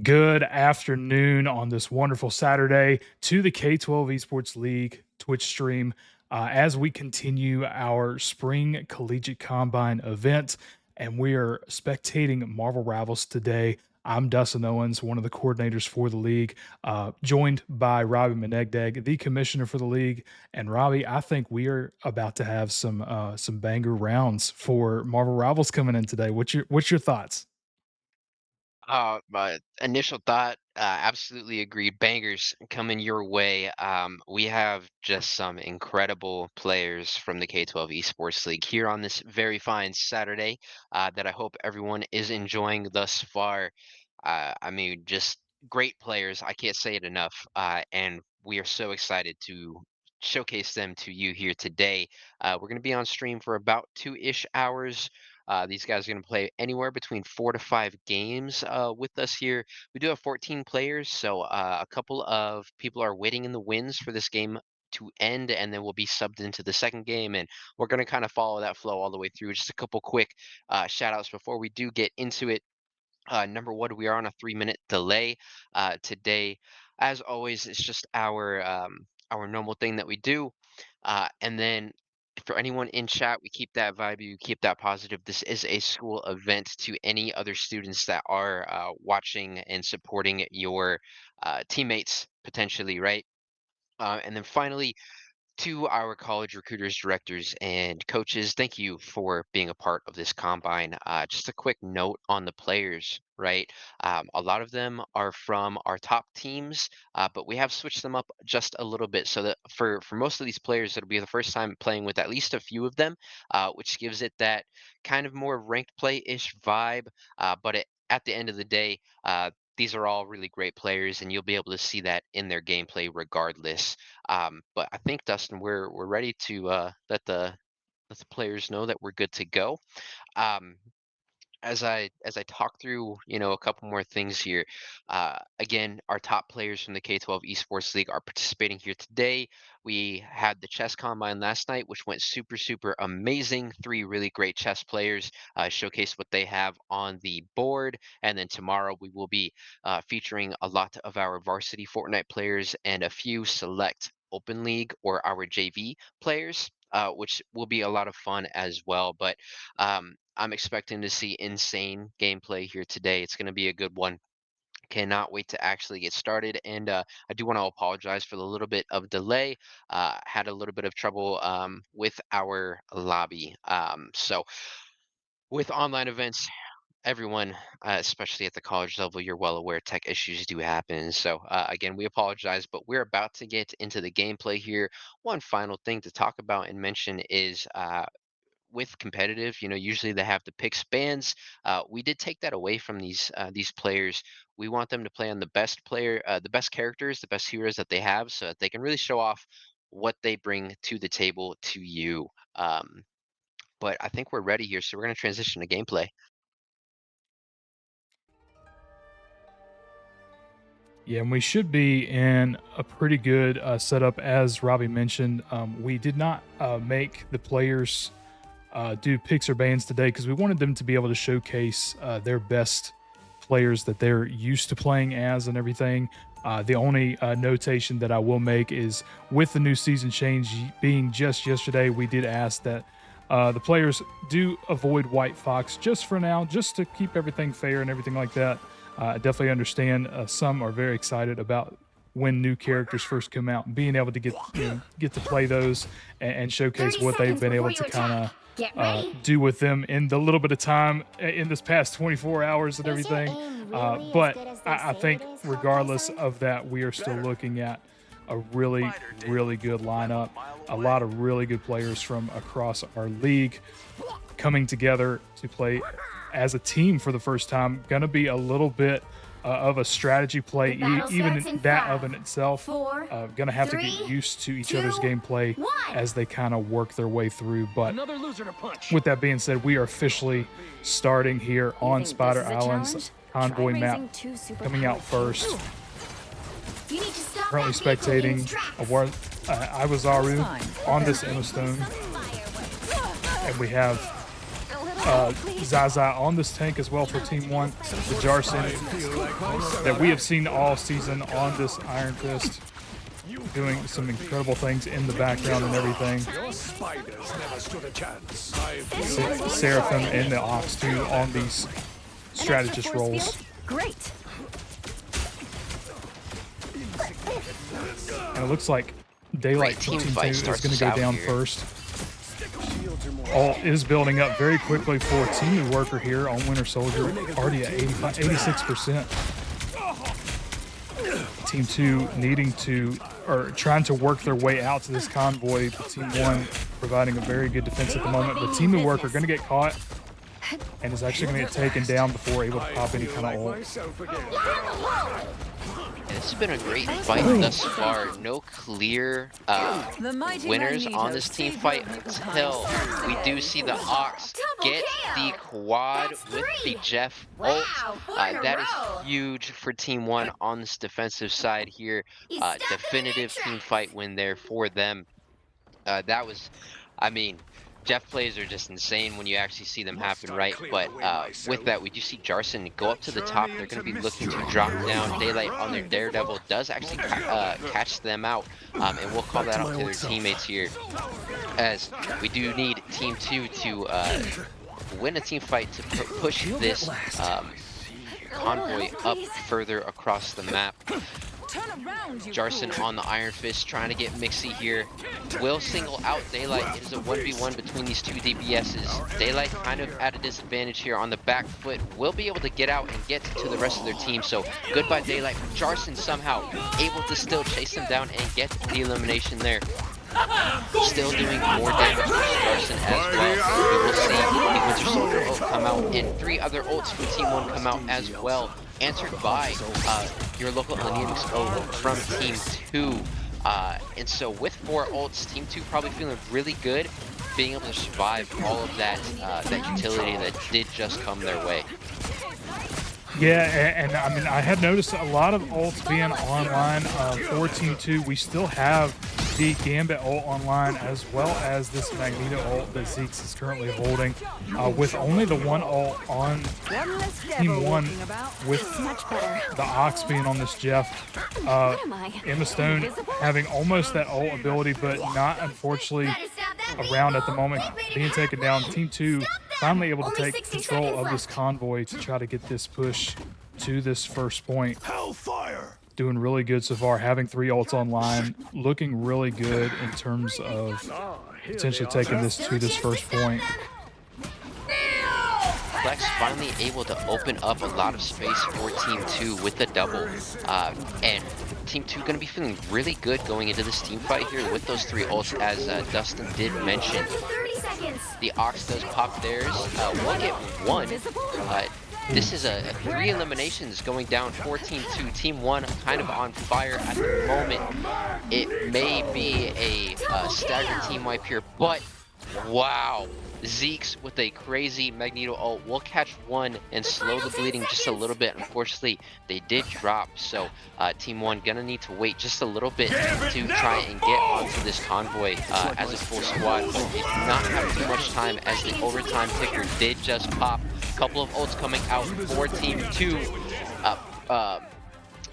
Good afternoon on this wonderful Saturday to the K12 Esports League Twitch stream as we continue our spring collegiate combine event. And we are spectating Marvel Rivals today. I'm Dustin Owens, one of the coordinators for the league, joined by Robbie Menegdeg, the commissioner for the league. And Robbie, I think we are about to have some banger rounds for Marvel Rivals coming in today. What's your thoughts? My initial thought, absolutely agreed. Bangers coming your way. We have just some incredible players from the K12 Esports League here on this very fine Saturday that I hope everyone is enjoying thus far. I mean, just great players. I can't say it enough. And we are so excited to showcase them to you here today. We're going to be on stream for about 2-ish hours. These guys are going to play anywhere between 4 to 5 games with us here. We do have 14 players, so a couple of people are waiting in the wings for this game to end, and then we'll be subbed into the second game, and we're going to kind of follow that flow all the way through. Just a couple quick shout outs before we do get into it. Number one, we are on a 3-minute delay today. As always, it's just our normal thing that we do. And then for anyone in chat, we keep that vibe, you keep that positive. This is a school event to any other students that are watching and supporting your teammates potentially, right? And then finally, to our college recruiters, directors, and coaches, thank you for being a part of this combine. Just a quick note on the players, right? A lot of them are from our top teams, but we have switched them up just a little bit so that for most of these players, it'll be the first time playing with at least a few of them, which gives it that kind of more ranked play-ish vibe. At the end of the day, these are all really great players, and you'll be able to see that in their gameplay regardless. But I think Dustin, we're ready to let the players know that we're good to go. Um, as I talk through, a couple more things here. Again, our top players from the K12 Esports League are participating here today. We had the chess combine last night, which went super, super amazing. Three really great chess players showcased what they have on the board, and then tomorrow we will be featuring a lot of our varsity Fortnite players and a few select Open League or our JV players. Which will be a lot of fun as well. But I'm expecting to see insane gameplay here today. It's going to be a good one. Cannot wait to actually get started. And I do want to apologize for the little bit of delay. Had a little bit of trouble with our lobby. So with online events, everyone, especially at the college level, you're well aware tech issues do happen. So again, we apologize, but we're about to get into the gameplay here. One final thing to talk about and mention is with competitive, usually they have the pick spans. We did take that away from these players. We want them to play on the best characters, the best heroes that they have, so that they can really show off what they bring to the table to you. But I think we're ready here, so we're going to transition to gameplay. Yeah, and we should be in a pretty good setup, as Robbie mentioned. We did not make the players do picks or bans today because we wanted them to be able to showcase their best players that they're used to playing as and everything. The only notation that I will make is with the new season change being just yesterday, we did ask that the players do avoid White Fox just for now, just to keep everything fair and everything like that. I definitely understand some are very excited about when new characters first come out and being able to get to play those and showcase 30 what they've seconds been able before to you kind attack. of Get ready. do with them in the little bit of time in this past 24 hours and Is your everything. aim really as But good as they I say it think is, regardless Hawkeye-san? of that, we are still looking at a really, really good lineup. A lot of really good players from across our league coming together to play as a team for the first time. Going to be a little bit of a strategy play, The battle even starts in that of 5, in itself. 4, Going to have to 3, get used to each 2, other's gameplay 1. as they kind of work their way through. But Another loser to punch. with that being said, we are officially starting here You on think Spider this is a Islands challenge? convoy Try map raising 2 coming out superpowered first. tanks. You need to stop Currently that vehicle in spectating its tracks. Iwazaru Fine. on this Emma Stone, and we have Zaza on this tank as well for Team 1. The Jarson that we have seen all season on this Iron Fist, doing some incredible things in the background and everything. Seraphim and the Ox too on these strategist roles. Great. And it looks like Daylight Team Team 2 fight is starts going to us go out down here. first. Ult is building up very quickly for Team New Worker here on Winter Soldier, already at 86%. Team 2 needing to, or trying to work their way out to this convoy, but Team 1 providing a very good defense at the moment. But Team New Worker going to get caught and is actually going to get taken down before able to pop any kind of ult. And this has been a great fight thus far. No clear winners on this team fight until we do see the Ox get the quad with the Jeff ult. That is huge for Team 1 on this defensive side here. Definitive team fight win there for them. That was, I mean, Jeff plays are just insane when you actually see them happen, right? But with that, we do see Jarson go up to the top. They're going to be looking to drop down. Daylight on their Daredevil does actually catch them out, and we'll call that out to their teammates here, as we do need Team 2 to win a team fight to push this convoy up further across the map. Jarson on the Iron Fist trying to get Mixie here. Will single out Daylight. It is a 1v1 between these two DPSs. Daylight kind of at a disadvantage here on the back foot. Will be able to get out and get to the rest of their team. So goodbye Daylight. Jarson somehow able to still chase them down and get the elimination there. Still doing more damage to Jarson as well. We will see the Winter Soldier ult come out and 3 other ults from Team 1 come out as well. Answered by your local Linux from Team 2. And so with 4 ults, Team 2 probably feeling really good, being able to survive all of that that utility that did just come their way. Yeah, and I mean, I had noticed a lot of ults being online for Team 2. We still have the Gambit ult online, as well as this Magneto ult that Zeke's is currently holding, with only the 1 ult on Team 1, with the Ox being on this Jeff. Emma Stone having almost that ult ability, but not, unfortunately, around at the moment, being taken down. Team 2 finally able to take control of this convoy to try to get this push to this first point. Hellfire! Doing really good so far, having 3 ults online, looking really good in terms of potentially taking this to this first point. Flex finally able to open up a lot of space for Team 2 with the double. And Team 2 going to be feeling really good going into this team fight here with those 3 ults, as Dustin did mention. The Ox does pop theirs. We'll get 1. This is a 3 eliminations going down for Team 2. Team 1 kind of on fire at the moment. It may be a staggered team wipe here, but wow. Zeke's with a crazy Magneto ult will catch 1 and slow the bleeding just a little bit. Unfortunately, they did drop, so Team 1 gonna need to wait just a little bit to try and get onto this convoy as a full squad, but they do not have too much time, as the overtime ticker did just pop. Couple of ults coming out for Team 2.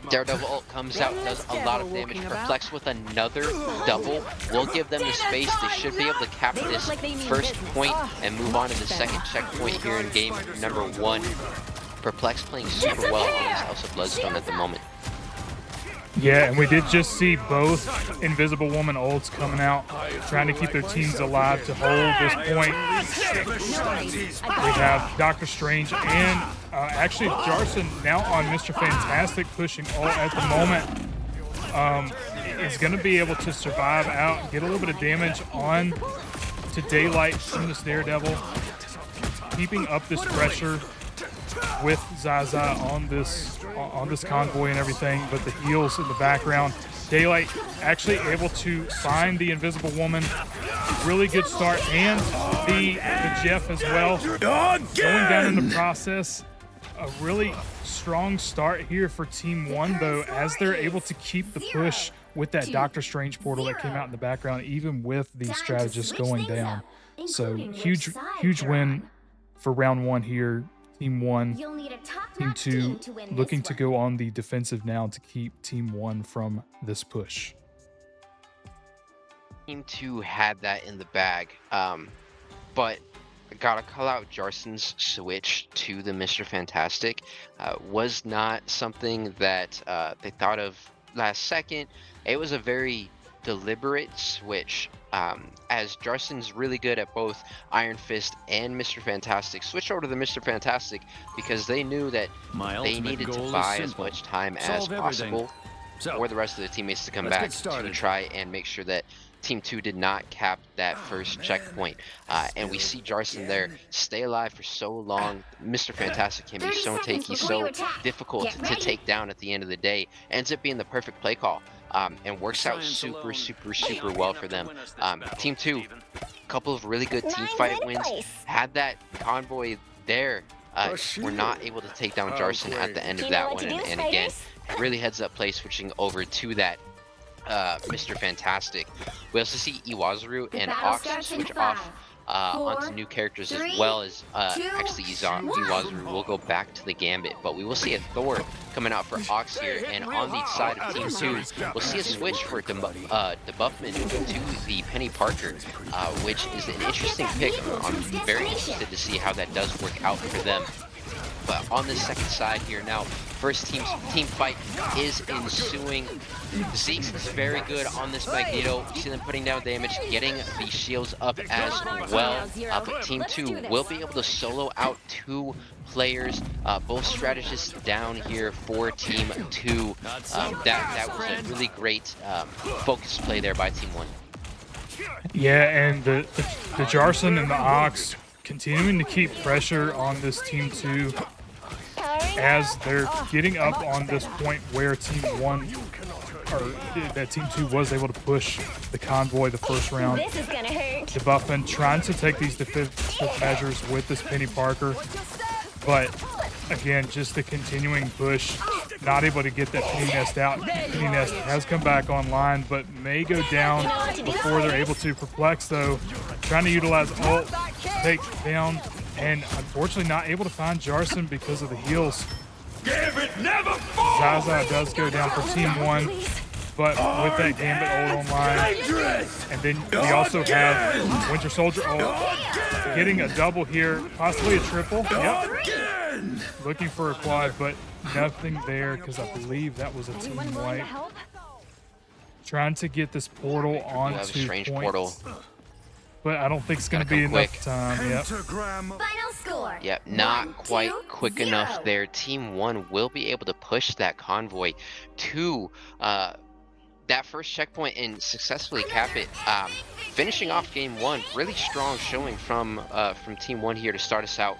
Daredevil ult comes out, does a lot of damage. Perplex with another double will give them the space. They should be able to cap this first point and move on to the second checkpoint here in game number 1. Perplex playing super well on this House of Bloodstone at the moment. Yeah, and we did just see both Invisible Woman ults coming out, trying to keep their teams alive to hold this point. We have Doctor Strange and actually Jarson now on Mr. Fantastic pushing ult at the moment. Is going to be able to survive out and get a little bit of damage on to Daylight from this Daredevil, keeping up this pressure with Zaza on this convoy and everything, but the heals in the background. Daylight actually able to find the Invisible Woman. Really good start, and the Jeff as well. Going down in the process. A really strong start here for Team 1, though, as they're able to keep the push with that Doctor Strange portal that came out in the background, even with the strategists going down. So huge win for round one here. Team one, You'll need a team top-notch two team to win looking this to one. go on the defensive now to keep team one from this push. Team 2 had that in the bag, but I gotta call out Jarson's switch to the Mr. Fantastic. Was not something that they thought of last second. It was a very deliberate switch. As Jarson's really good at both Iron Fist and Mr. Fantastic, switch over to the Mr. Fantastic because they knew that My they ultimate needed to goal is buy as simple. much time as Solve everything. possible So, for the rest of the teammates to come let's back get to started. try and make sure that Team 2 did not cap that first checkpoint. And we see Jarson there stay alive for so long. Mr. Fantastic can be 30 so seconds takey, before you so attack. difficult Get to ready. take down at the end of the day. Ends up being the perfect play call. And works out Science super, alone super ain't well enough for to them. win us this battle, Team 2, Steven. couple of really good team Mine's fight in wins. place. Had that convoy there. A We're shield. not able to take down Jarson at the end of You know that what one. to do, And again, spiders. really heads up play switching over to that Mr. Fantastic. We also see Iwazaru The and battle Ox starts in switch 5, off onto 4, new characters as 3, well as 2, actually 1. Iwazaru will go back to the Gambit, but we will see a Thor coming out for Ox here, and on the side of Team 2, we'll see a switch for debuffment to the Penny Parker, which is an interesting pick. I'm very interested to see how that does work out for them. But on the second side here now, first team fight is ensuing. Zeke's is very good on this Magneto. You see them putting down damage, getting the shields up as well. But Team 2 will be able to solo out 2 players, both strategists down here for Team 2. That was a really great focus play there by Team 1. Yeah, and the Jarson and the Ox continuing to keep pressure on this Team 2 as they're getting up on this point where Team 1 or that Team 2 was able to push the convoy the first round. This is gonna hurt. DeBuffin trying to take these defensive measures with this Penny Parker, but again, just the continuing push, not able to get that Penny Nest out. Penny Nest has come back online, but may go down before they're able to. Perplex, though, trying to utilize ult, take down, and unfortunately not able to find Jarson because of the heals. Zaza does go down for Team 1, but with that Gambit ult online, and then we also have Winter Soldier ult, getting a double here, possibly a triple. Yep. Looking for a quad, but nothing there because I believe that was a team wipe. Trying to get this portal We have a onto strange points, portal. but I don't think it's going to Gotta be come enough quick. time. Yep. Final score. Yep, not 1, quite 2, quick 0. enough there. Team 1 will be able to push that convoy to that first checkpoint and successfully cap it. Finishing off game 1, really strong showing from Team 1 here to start us out.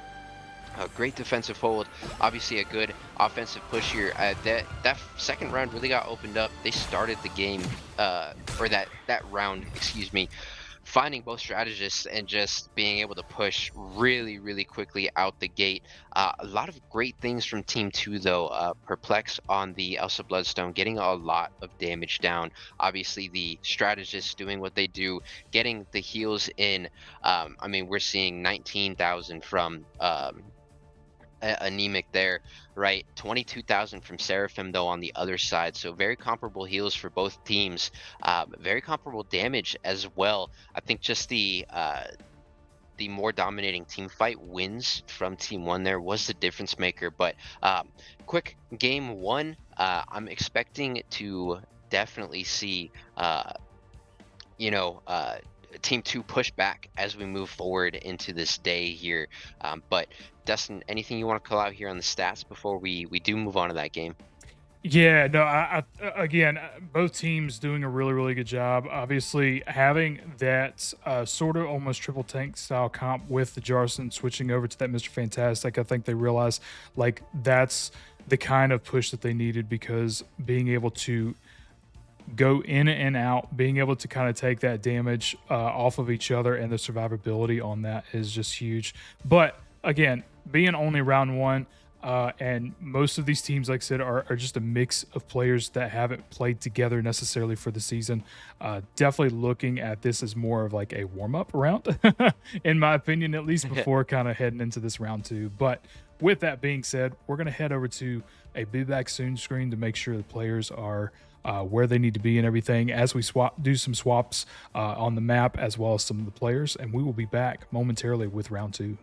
A great defensive hold, obviously a good offensive push here. That second round really got opened up. They started the game, or that round, excuse me, finding both strategists and just being able to push really, really quickly out the gate. A lot of great things from Team 2, though. Perplex on the Elsa Bloodstone, getting a lot of damage down. Obviously, the strategists doing what they do, getting the heals in. I mean, we're seeing 19,000 from anemic there, right? 22,000 from Seraphim, though, on the other side. So very comparable heals for both teams. Very comparable damage as well. I think just the more dominating team fight wins from Team 1 there was the difference maker. But quick game 1, I'm expecting to definitely see Team 2 push back as we move forward into this day here. But Dustin, anything you want to call out here on the stats before we do move on to that game? Yeah, no, again, both teams doing a really, really good job. Obviously, having that sort of almost triple tank style comp with the Jarson switching over to that Mr. Fantastic, I think they realized like that's the kind of push that they needed, because being able to go in and out, being able to kind of take that damage off of each other, and the survivability on that is just huge. But again, being only round 1, And most of these teams, like I said, are just a mix of players that haven't played together necessarily for the season. Definitely looking at this as more of like a warm up round, in my opinion, at least before kind of heading into this round two. But with that being said, we're going to head over to a Be Back Soon screen to make sure the players are where they need to be and everything as we do some swaps on the map as well as some of the players. And we will be back momentarily with round two.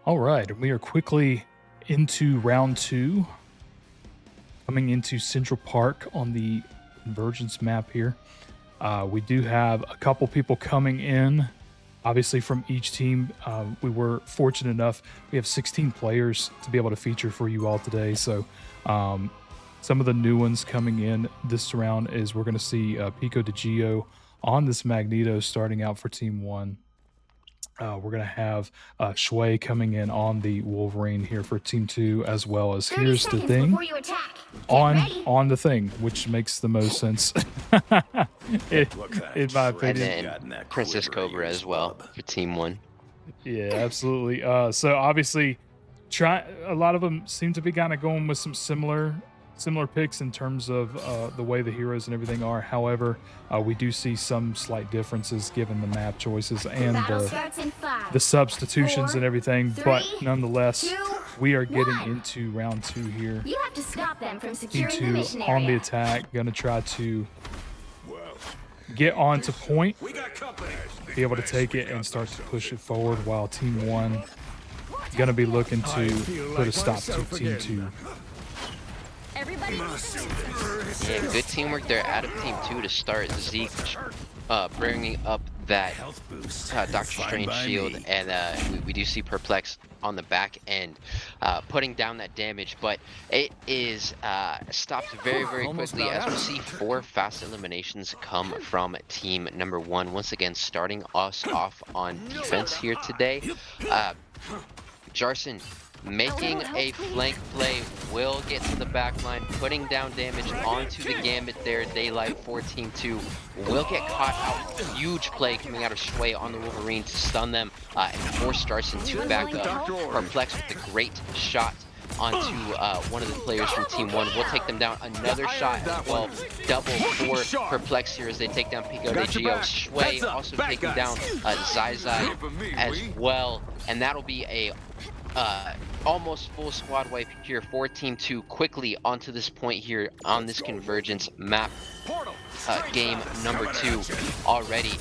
All right, we are quickly into round two, coming into Central Park on the Convergence map here. We do have a couple people coming in, obviously from each team. We were fortunate enough, we have 16 players to be able to feature for you all today. So some of the new ones coming in this round is we're going to see Pico de Gio on this Magneto starting out for Team 1. We're going to have Shui coming in on the Wolverine here for Team 2, as well as here's the thing on the thing, which makes the most sense in my opinion. And then Princess Cobra as well for Team 1. Yeah, absolutely. So obviously, a lot of them seem to be kind of going with some similar picks in terms of the way the heroes and everything are. However, we do see some slight differences given the map choices and the substitutions and everything. But nonetheless, we are getting into round two here. You have to stop them from Team securing the 2 mission on the area. attack, gonna try to get onto point, be able to take it and start to push it forward, while Team 1 gonna be looking to put a stop to Team 2. Yeah, good teamwork there out of Team 2 to start. Zeke bringing up that Doctor Strange shield, and we do see Perplex on the back end putting down that damage, but it is stopped very, very quickly as we see 4 fast eliminations come from team number 1. Once again, starting us off on defense here today. Jarson making a flank play, will get to the back line, putting down damage onto the Gambit there. Daylight for Team 2 will get caught out. Huge play coming out of Shui on the Wolverine to stun them and force Jarson to back up. Perplex with a great shot onto one of the players from Team 1. We'll take them down. Another shot as well. Double for Perplex here as they take down Pico de Geo. Shui also taking down Zai Zai as well. And that'll be a almost full squad wipe here for Team 2 quickly onto this point here on this Convergence map. Game number 2 already.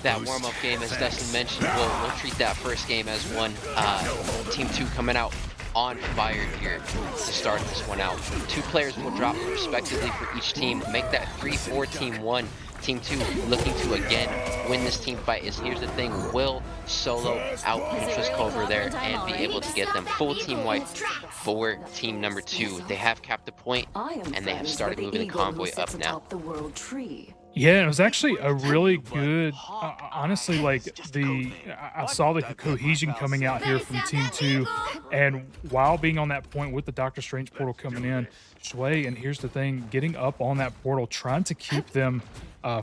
That warm-up game, as Dustin mentioned, we'll treat that first game as one. Team 2 coming out on fire here to start this one out. 2 players will drop respectively for each team, make that 3-4 Team 1. Team 2 looking to again win this team fight. Is here's the thing, will solo out Pinterest Cobra there and be able to get them full team wipe for team number 2. They have capped the point and they have started moving the convoy up now. Yeah, it was actually a really good, honestly, like I saw the cohesion coming out here from Team 2, and while being on that point with the Doctor Strange portal coming in, Shui, and here's the thing, getting up on that portal, trying to keep them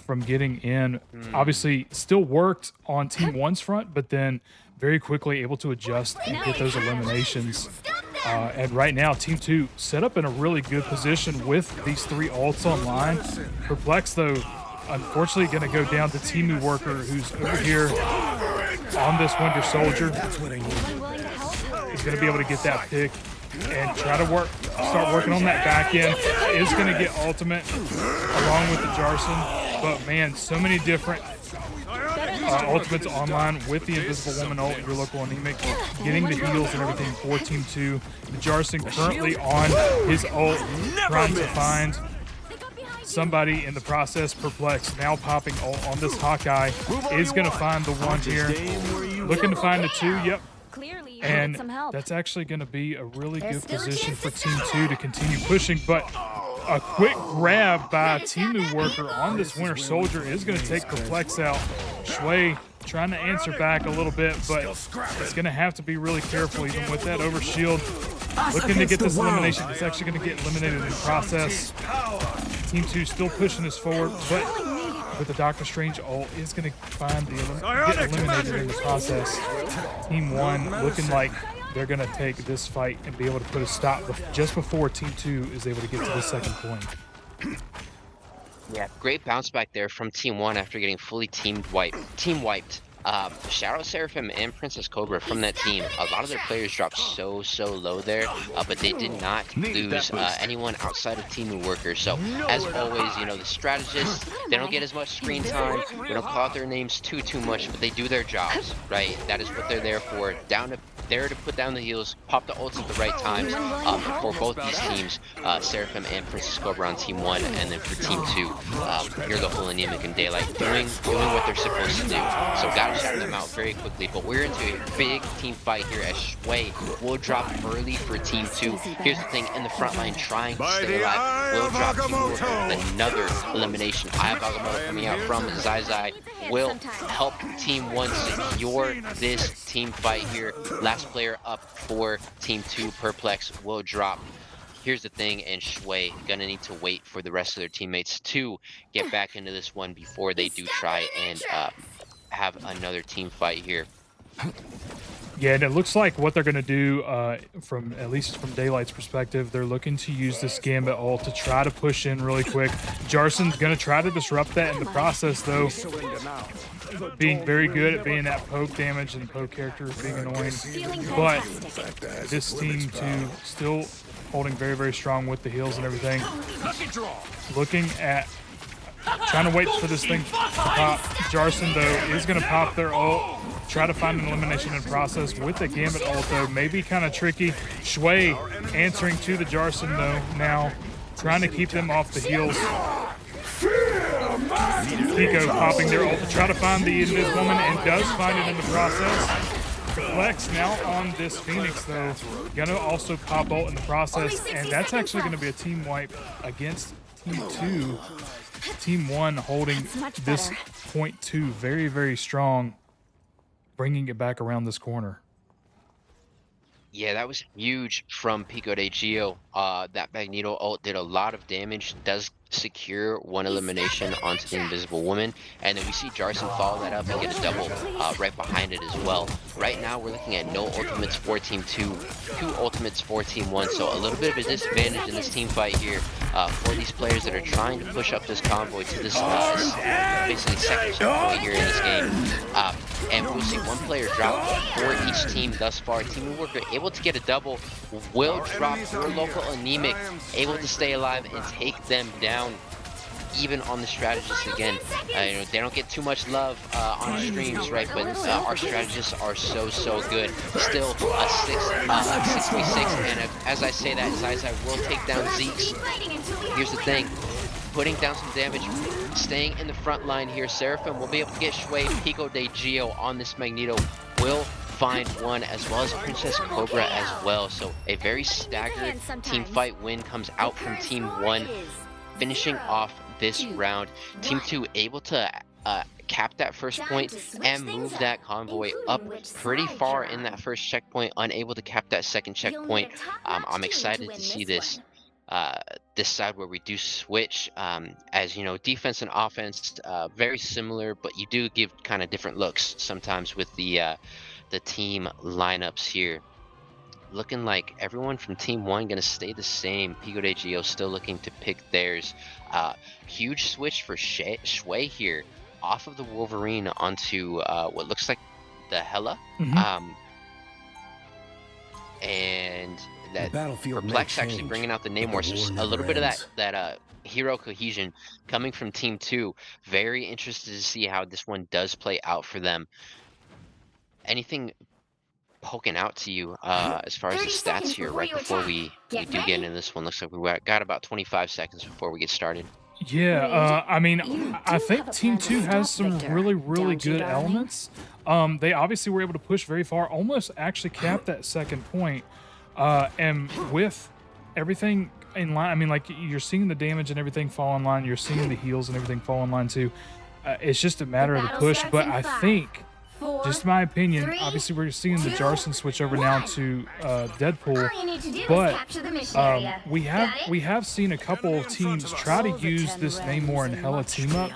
from getting in. Obviously, still worked on Team 1's front, but then very quickly able to adjust and get those eliminations. And right now, Team 2 set up in a really good position with these 3 ults online. Perplex, though, unfortunately going to go down to Timu Worker, who's over here on this Winter Soldier. He's going to be able to get that pick and try to start working on that back end. Is going to get ultimate along with the Jarson. But man, so many different ultimates online with the Invisible Woman ult, your local anemic, getting the heals and everything for Team 2. The Jarson currently on his ult, trying to find somebody in the process. Perplex now popping ult on this Hawkeye, is going to find the one here, looking to find the 2. Yep. And that's actually going to be a really good position for Team 2 to continue pushing, but a quick grab by Timu Worker on this Winter Soldier is going to take Perplex out. Shui trying to answer back a little bit, but it's going to have to be really careful even with that overshield. Looking to get this elimination. It's actually going to get eliminated in the process. Team 2 still pushing this forward, but with the Doctor Strange ult is going to find get eliminated in the process. Team 1 looking like they're going to take this fight and be able to put a stop just before Team 2 is able to get to the second point. Yeah, great bounce back there from Team 1 after getting fully team wiped. Shadow Seraphim and Princess Cobra from that team, a lot of their players dropped so low there, but they did not lose anyone outside of Team Worker. So as always, you know, the strategists, they don't get as much screen time, we don't call out their names too much, but they do their jobs, right? That is what they're there for, there to put down the heals, pop the ults at the right times for both these teams, Seraphim and Princess Cobra on Team 1, and then for Team 2, your local Anemic and Daylight doing what they're supposed to do. So gotta shout them out very quickly, but we're into a big team fight here as Shui will drop early for Team 2. Here's the thing, in the front line trying to stay alive, will drop Timu Worker with another elimination. Eye of Agamotto coming out from Zai Zai will help Team 1 secure this team fight here. Last player up for Team 2, Perplex, will drop. Here's the thing, and Shui gonna need to wait for the rest of their teammates to get back into this one before they do try and have another team fight here. Yeah, and it looks like what they're going to do, from at least from Daylight's perspective, they're looking to use this Gambit ult to try to push in really quick. Jarson's going to try to disrupt that in the process, though. Being very good at being that poke damage, and poke character is being annoying. But this Team 2 still holding very strong with the heals and everything. Looking at trying to wait for this thing to pop. Jarson, though, is going to pop their ult. try to find an elimination in process with the Gambit ult, though. Maybe kind of tricky. Shui answering to the Jarson, though, now trying to keep them off the heels. Pico popping their ult to try to find the Invis woman and does find it in the process. Flex now on this Phoenix, though. Gonna also pop ult in the process, and that's actually going to be a team wipe against Team 2. Team 1 holding this point 2 very, very strong, bringing it back around this corner. Yeah, that was huge from Pico de Gio. That Magneto ult did a lot of damage, does secure one elimination onto the Invisible Woman, and then we see Jarson follow that up and get a double right behind it as well. Right now, we're looking at no ultimates for Team 2, 2 ultimates for Team 1, so a little bit of a disadvantage in this team fight here for these players that are trying to push up this convoy to this basically second checkpoint here in this game. And we'll see one player drop for each team thus far. Team Worker able to get a double, will drop your local anemic, able to stay alive and take them down. Even on the strategists again, you know, they don't get too much love on our streams, right? But our strategists are so good. Still a 6v6, and as I say that, Zai will take down Zeke's. Here's the thing. Putting down some damage, staying in the front line here. Seraphim will be able to get Shui. Pico de Gio on this Magneto will find one, as well as Princess Cobra as well. So a very staggered team fight win comes out from Team 1, finishing off this round. Team 2 able to cap that first point and move that convoy up pretty far in that first checkpoint, unable to cap that second checkpoint. I'm excited to see this this side where we do switch, as you know, defense and offense very similar, but you do give kind of different looks sometimes with the team lineups here. Looking like everyone from Team 1 gonna stay the same. Pico de Gio still looking to pick theirs. Huge switch for Shui here, off of the Wolverine onto what looks like the Hela. And that Perplex actually bringing out the Namor, so a little bit of that hero cohesion coming from Team 2. Very interested to see how this one does play out for them. Anything poking out to you as far as the stats here right before we do get into this one? Looks like we got about 25 seconds before we get started. Yeah, I mean, I think Team 2 has some really good elements. They obviously were able to push very far, almost actually cap that second point. And with everything in line, I mean, like, you're seeing the damage and everything fall in line, you're seeing the heals and everything fall in line too. It's just a matter of the push, but I think, just my opinion, obviously we're seeing the Jarson switch over now to Deadpool, but we have seen a couple of teams try to use this Namor and Hela team up,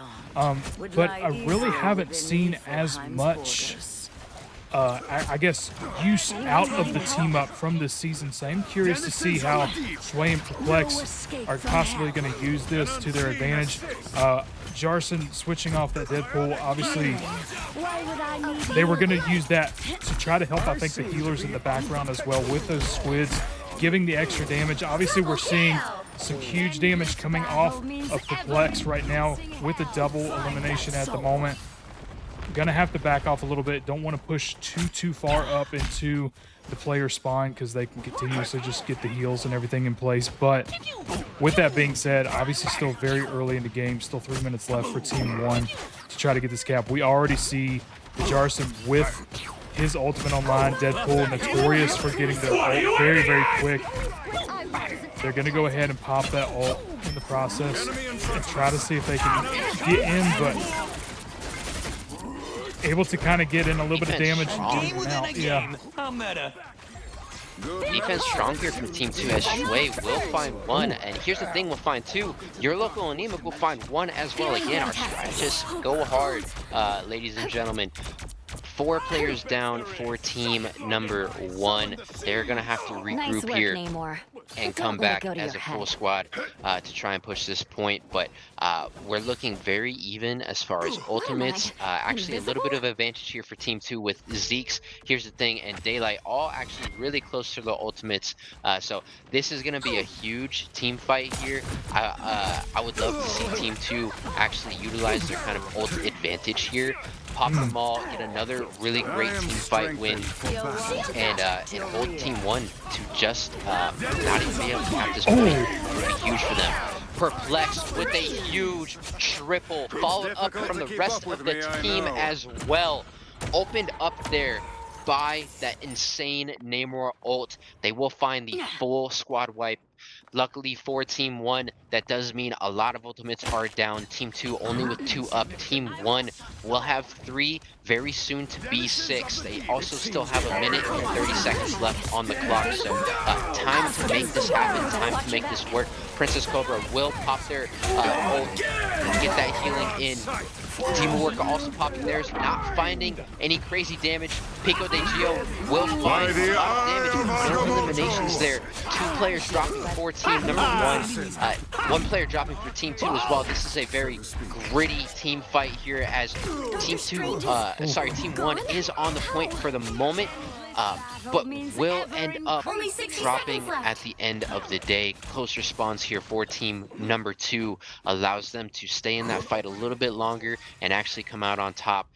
but I really haven't seen as much I guess use out of the team up from this season. So I'm curious to see how Shui and Perplex are possibly going to use this to their advantage. Jarson switching off that Deadpool, obviously they were going to use that to try to help, I think, the healers in the background as well with those squids, giving the extra damage. Obviously we're seeing some huge damage coming off of Perplex right now with the double elimination at the moment. Gonna have to back off a little bit. Don't want to push too far up into the player spawn because they can continuously just get the heals and everything in place. But with that being said, obviously still very early in the game, still 3 minutes left for Team 1 to try to get this cap. We already see the Jarson with his ultimate online. Deadpool notorious for getting the ult very quick. They're gonna go ahead and pop that ult in the process and try to see if they can get in, but able to kind of get in a little bit of damage and get them out. Yeah. Defense strong here from Team 2 as Shui will find one, and here's the thing, we'll find two. Your local anemic will find one as well. Again, our strategists go hard, ladies and gentlemen. 4 players down for team number 1. They're gonna have to regroup here. and come back as a full squad to try and push this point. But we're looking very even as far as ultimates. Actually, a little bit of advantage here for Team 2 with Zeke's, Here's the Thing, and Daylight, all actually really close to the ultimates. So this is going to be a huge team fight here. I would love to see Team 2 actually utilize their kind of ult advantage here. Pop them all, get another really great team fight win, and hold Team 1 to just not even be able to cap this point would be huge for them. Perplexed with a huge triple, followed up from the rest of the team as well. Opened up there by that insane Namor ult. They will find the full squad wipe. Luckily for Team 1, that does mean a lot of ultimates are down. Team 2 only with 2 up. Team 1 will have 3, very soon to be 6. They also still have a minute and 30 seconds left on the clock. So time to make this happen, time to make this work. Princess Cobra will pop their ult, get that healing in. Team Work also popping theirs, not finding any crazy damage. Pico de Gio will find a lot of damage. No eliminations there. 2 players dropping for Team number 1. 1 player dropping for Team 2 as well. This is a very gritty team fight here as Team 1 is on the point for the moment. But will end up dropping at the end of the day. Close response here for team number 2 allows them to stay in that fight a little bit longer and actually come out on top.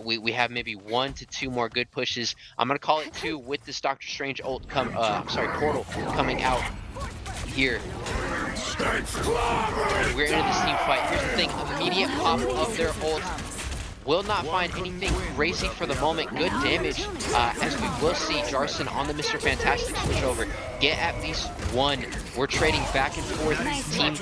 We have maybe 1 to 2 more good pushes. I'm gonna call it 2 with this Doctor Strange ult portal coming out here. We're into this team fight. Here's the thing, immediate pop of their ult. Will not find anything crazy for the moment. Good damage, as we will see Jarson on the Mr. Fantastic switch over. Get at least 1. We're trading back and forth, team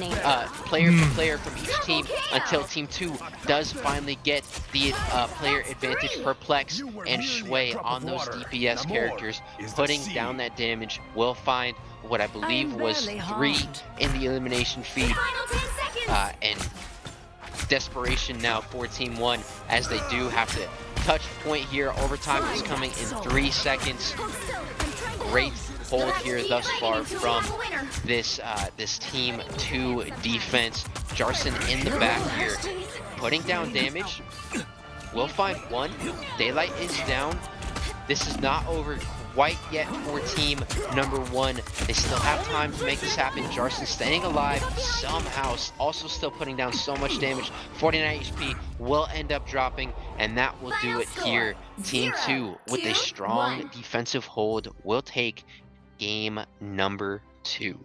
player for player from each team until Team 2 does finally get the player advantage. Perplex and Shui on those DPS characters, putting down that damage. Will find what I believe was 3 in the elimination feed, and desperation now for Team 1 as they do have to touch point here. Overtime is coming in 3 seconds. Great hold here thus far from this Team 2 defense. Jarson in the back here, putting down damage. We'll find 1. Daylight is down. This is not over quite yet for team number 1. They still have time to make this happen. Jarson staying alive somehow, also still putting down so much damage. 49 HP will end up dropping, and that will do it here. Team 2 with a strong defensive hold will take game number 2.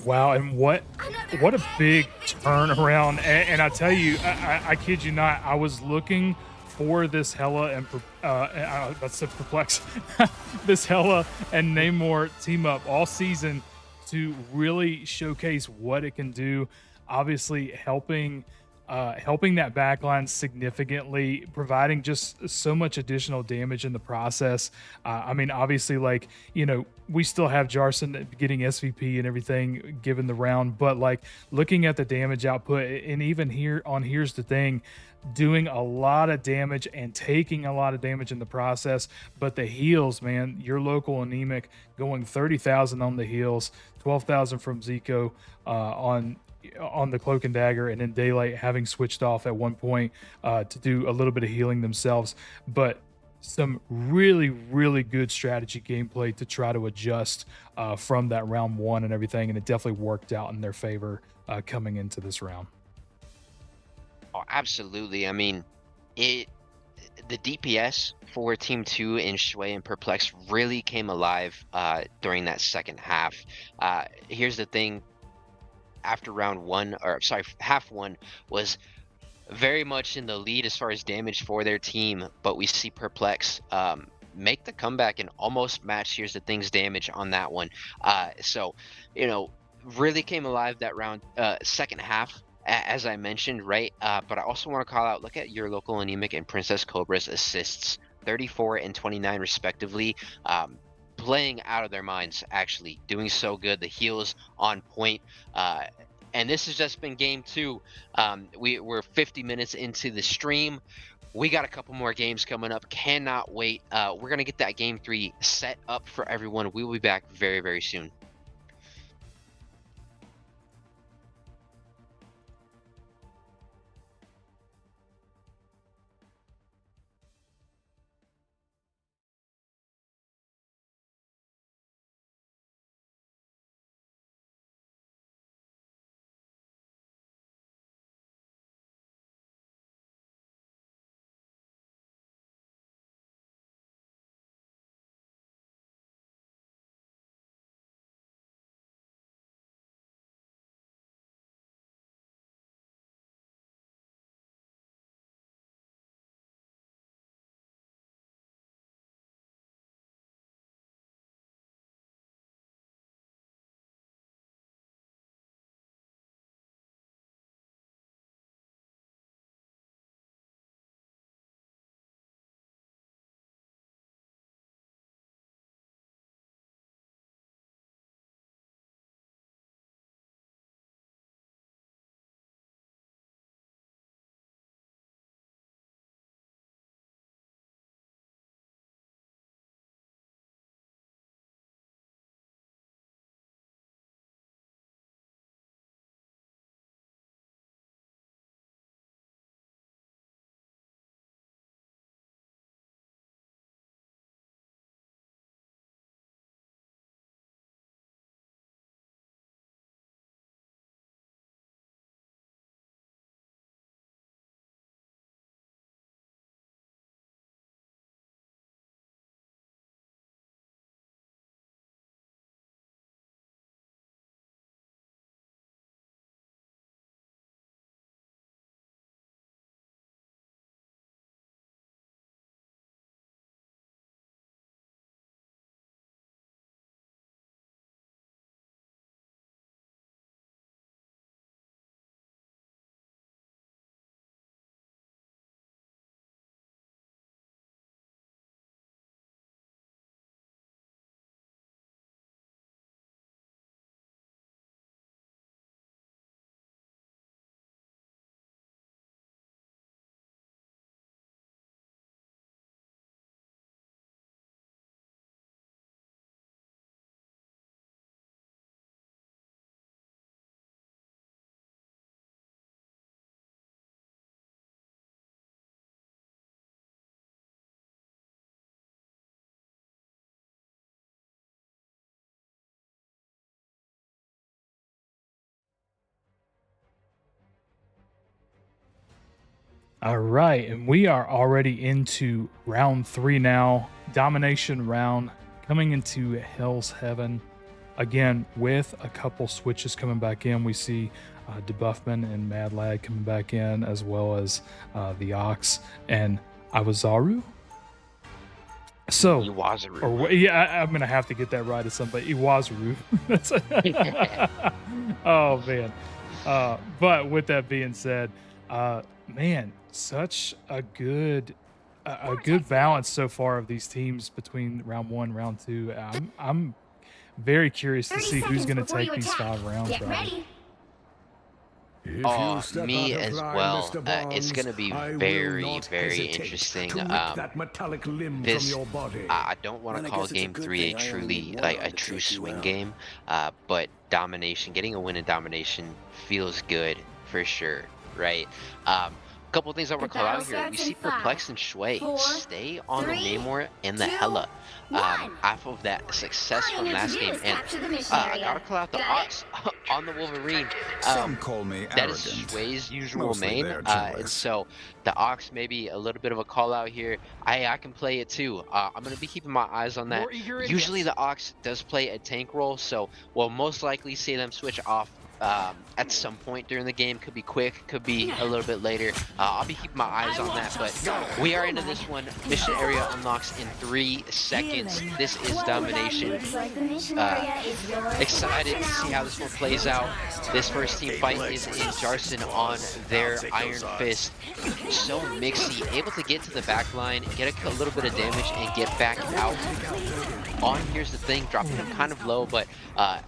Wow, and what a big turnaround. And I tell you, I kid you not, I was looking for this Hela and that's a Perplex, this Hela and Namor team up all season to really showcase what it can do. Obviously helping that backline significantly, providing just so much additional damage in the process. I mean, obviously, like, you know, we still have Jarson getting SVP and everything given the round, but like looking at the damage output, and even here on Here's the Thing, doing a lot of damage and taking a lot of damage in the process. But the heals, man, your local anemic going 30,000 on the heals, 12,000 from Zico on the Cloak and Dagger, and then Daylight having switched off at one point to do a little bit of healing themselves. But some really, really good strategy gameplay to try to adjust from that round 1 and everything, and it definitely worked out in their favor coming into this round. Oh, absolutely. I mean, the DPS for Team 2 in Shui and Perplex really came alive during that second half. Here's the thing. After half 1 was very much in the lead as far as damage for their team, but we see Perplex make the comeback and almost match Here's the Thing's damage on that one. So, you know, really came alive that round, second half, as I mentioned, right? But I also want to call out, look at your local anemic and Princess Cobra's assists, 34 and 29 respectively. Playing out of their minds, actually doing so good. The heals on point, and this has just been game 2. We're 50 minutes into the stream. We got a couple more games coming up. Cannot wait. We're going to get that game 3 set up for everyone. We will be back very, very soon. All right, and we are already into round 3 now. Domination round coming into Hell's Heaven. Again, with a couple switches coming back in, we see DeBuffman and Mad Lad coming back in, as well as the Ox and Iwazaru. So, Iwazaru. or yeah, I'm gonna have to get that right at some point. Iwazaru. That's oh man. But with that being said, man, such a good balance so far of these teams between round 1, round 2. I'm very curious to 30 see who's seconds going to before take you these attack. 5 rounds. Get Robbie. ready. Oh, me as well. It's going to be very, very interesting. This, I don't want to call Game 3 a truly, like a true swing game, but domination, getting a win in domination feels good for sure, right? Couple of things I want to call out here. We see Perplex and Shui stay on the Namor and the Hella off of that success from last game. And I gotta call out the Ox on the Wolverine. Some call me That is arrogant. Shui's usual Mostly main. they're And jealous. so the Ox maybe a little bit of a call out here. I can play it too. I'm going to be keeping my eyes on that. Usually the Ox does play a tank role, so we'll most likely see them switch off at some point during the game. Could be quick, could be a little bit later. I'll be keeping my eyes on that, but we are into this one. Mission area unlocks in 3 seconds. This is domination. Excited to see how this one plays out. This first team fight is in Jarson on their Iron Fist. So mixy, able to get to the back line, get a little bit of damage, and get back out. On here's the thing, dropping him kind of low, but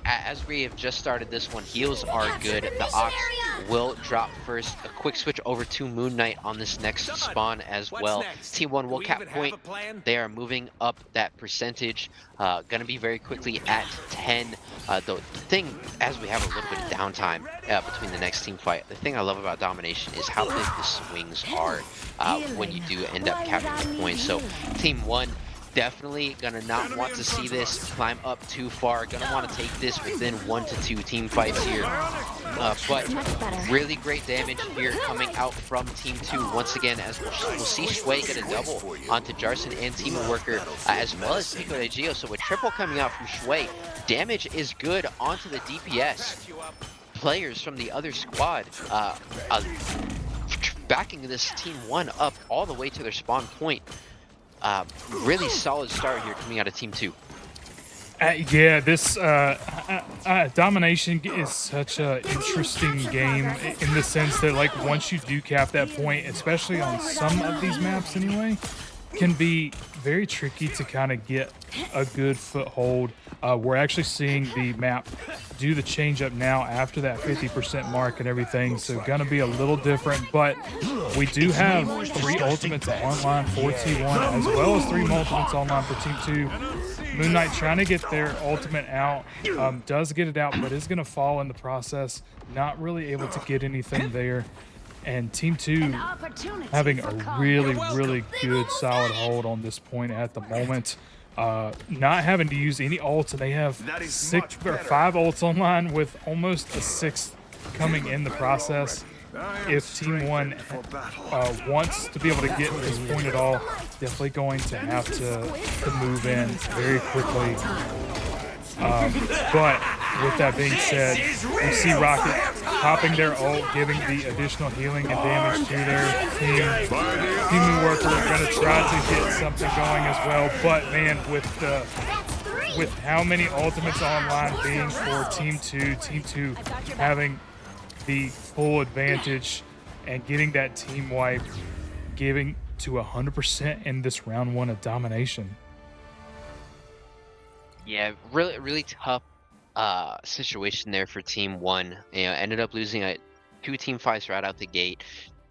as we have just started this one, heals fundamentals are good. The Ox will drop first. A quick switch over to Moon Knight on this next spawn as well. Team 1 will cap point. They are moving up that percentage. Gonna be very quickly at 10. The thing, as we have a little bit of downtime between the next team fight, the thing I love about domination is how big the swings are when you do end up capturing the points. So Team 1 definitely gonna not want to see this climb up too far. Gonna want to take this within 1 to 2 team fights here. But really great damage here coming out from Team 2. Once again, as we'll see Shui get a double onto Jarson and Team Worker, as well as Pico de Gio. So a triple coming out from Shui. Damage is good onto the DPS. Players from the other squad backing this Team 1 up all the way to their spawn point. Really solid start here coming out of Team 2. Yeah, this domination is such a interesting game in the sense that, like, once you do cap that point, especially on some of these maps anyway, can be very tricky to kind of get a good foothold. We're actually seeing the map do the change up now after that 50% mark and everything, so gonna be a little different, but we do have 3 ultimates online for T1 as well as 3 multimates online for Team 2. Moon Knight trying to get their ultimate out, does get it out, but is gonna fall in the process, not really able to get anything there. And Team 2 having a really, really good solid hold on this point at the moment. Not having to use any ults, and they have 5 ults online with almost a 6th coming in the process. If Team 1 wants to be able to get to this point at all, definitely going to have to move in very quickly. But with that being said, we see Rocket popping their ult, giving the additional healing and damage to their team. Team Worker going to try to get something going as well, but man, with how many ultimates online being for Team 2 having the full advantage and getting that team wipe, giving to 100% in this round 1 of domination. Yeah, really tough situation there for Team 1. You know, ended up losing 2 team fights right out the gate.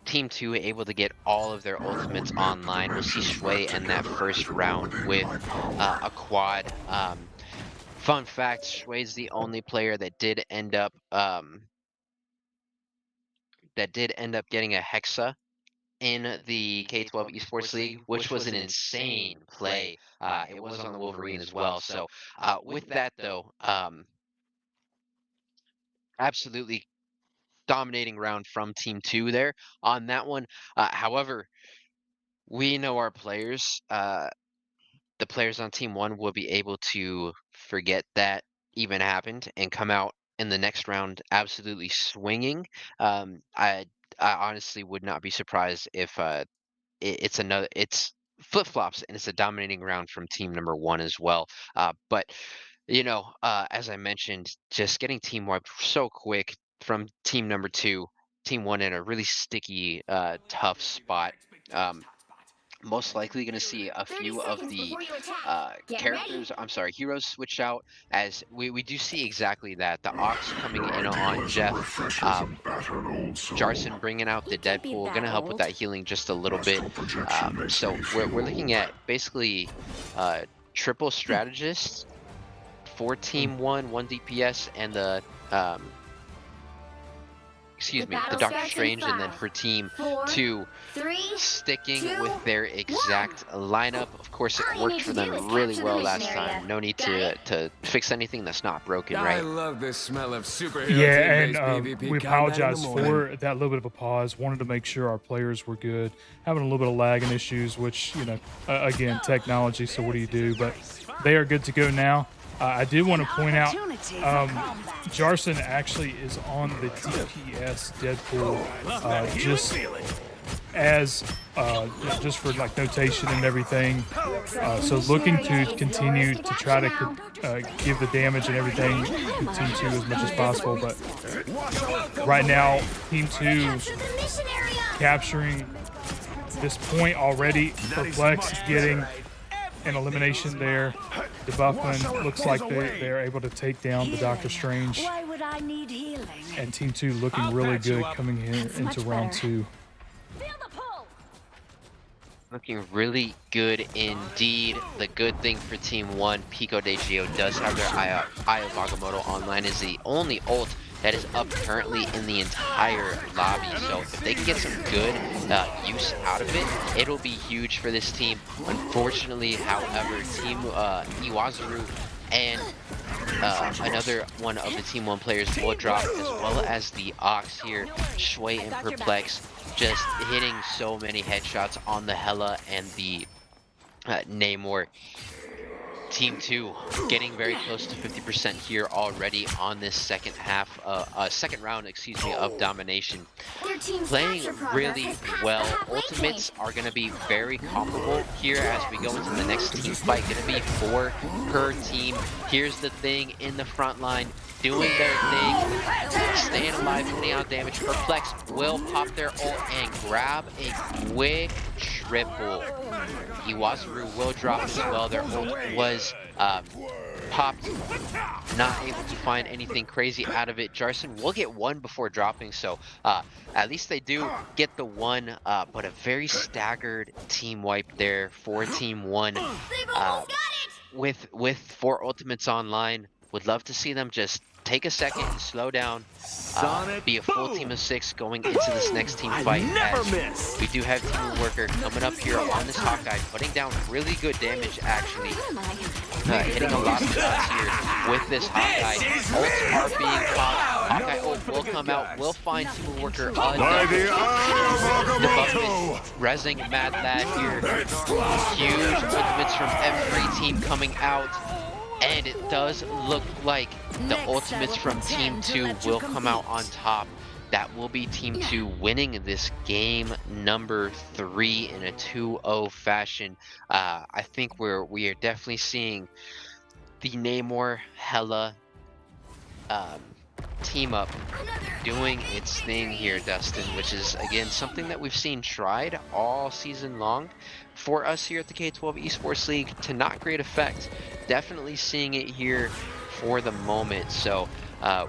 Team 2 able to get all of their ultimates online. We'll see Shui in that first round with a quad. Fun fact, Shui's the only player that did end up getting a Hexa in the K12 Esports League, which was an insane play. It was on the Wolverine as well. So with that though, absolutely dominating round from Team 2 there on that one. However, we know our players. The players on Team 1 will be able to forget that even happened and come out in the next round absolutely swinging. I honestly would not be surprised if it's flip-flops and it's a dominating round from team number 1 as well. But you know, as I mentioned, just getting team wiped so quick from team number 2, team 1 in a really sticky, tough spot. Most likely going to see a few of the heroes switch out, as we do see exactly that. The Ox coming in on Jeff, Jarson bringing out the Deadpool, going to help with that healing just a little bit. So we're looking at basically triple strategists for Team 1, 1 DPS, and the the Doctor Strange, and then for Team 2, sticking with their exact lineup. Of course, it worked for them really well last time. No need to fix anything that's not broken, right? I love the smell of superhero. Yeah, and we apologize for that little bit of a pause. Wanted to make sure our players were good. Having a little bit of lag and issues, which, you know, again, technology, so what do you do? But they are good to go now. I did want to point out, Jarson actually is on the DPS Deadpool, just as just for like notation and everything. So looking to continue to try to give the damage and everything to Team 2 as much as possible. But right now, Team 2 capturing this point already. Perplex getting an elimination there. Debuffman looks like they're able to take down the Doctor Strange. Why would I need healing? And Team 2 looking really good coming here into much round better. 2. Feel the pull. Looking really good indeed. The good thing for Team 1, Pico de Gio does have their Eye of Agamotto online, is the only ult that is up currently in the entire lobby. So if they can get some good use out of it, it'll be huge for this team. Unfortunately, however, Team Iwazuru and another one of the Team 1 players will drop, as well as the Ox here, Shui and Perplex, just hitting so many headshots on the Hela and the Namor. Team 2 getting very close to 50% here already on this second round, excuse me, of domination. Their team's Playing capture progress really has passed the well. halfway Ultimates point. are going to be very comparable here as we go into the next team fight. Going to be 4 per team. Here's the thing, in the front line, doing their thing, staying alive, putting out damage. Perplex will pop their ult and grab a quick triple. Iwazuru will drop as well. Their ult was popped, not able to find anything crazy out of it. Jarson will get one before dropping, so at least they do get the one, but a very staggered team wipe there for Team 1. They've almost got it. With 4 ultimates online, would love to see them just take a second and slow down, be a full team of 6 going into this next team fight. As we do have Team Worker coming up here on this Hawkeye, putting down really good damage actually. Hitting a lot of shots here with this Hawkeye. Ults are being popped. Hawkeye ult will come out, will find Team Worker a Debuffman, Rezzing Mad Lad here. Huge ultimates from every team coming out. And it does look like the ultimates from Team 2 will come out on top. That will be Team 2 winning this game number 3 in a 2-0 fashion. I think we are definitely seeing the Namor Hela team up doing its thing here, Dustin, which is again something that we've seen tried all season long for us here at the K12 Esports League to not great effect. Definitely seeing it here for the moment. So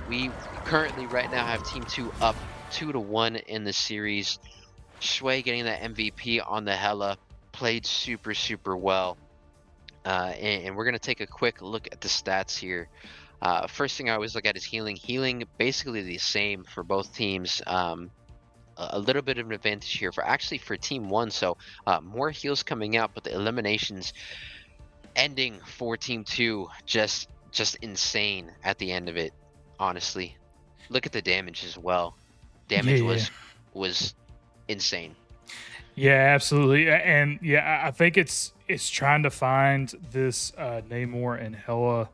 we currently right now have Team 2 up 2-1 in the series. Shui getting that MVP on the Hela, played super well. And we're going to take a quick look at the stats here. First thing I always look at is healing. Healing basically the same for both teams. A little bit of an advantage here for Team 1. So more heals coming out, but the eliminations ending for Team 2 just insane at the end of it. Honestly, look at the damage as well. Damage was insane. Yeah, absolutely. And yeah, I think it's trying to find this Namor and Hela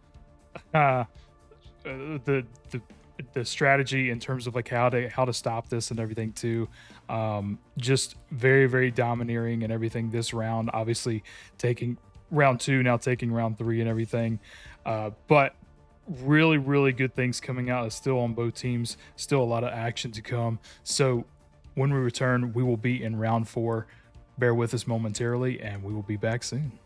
the strategy in terms of like how to stop this and everything too. Just very domineering and everything this round, obviously taking round 2, now taking round 3 and everything. But really good things coming out. It's still on both teams, still a lot of action to come. So when we return, we will be in round 4. Bear with us momentarily and we will be back soon.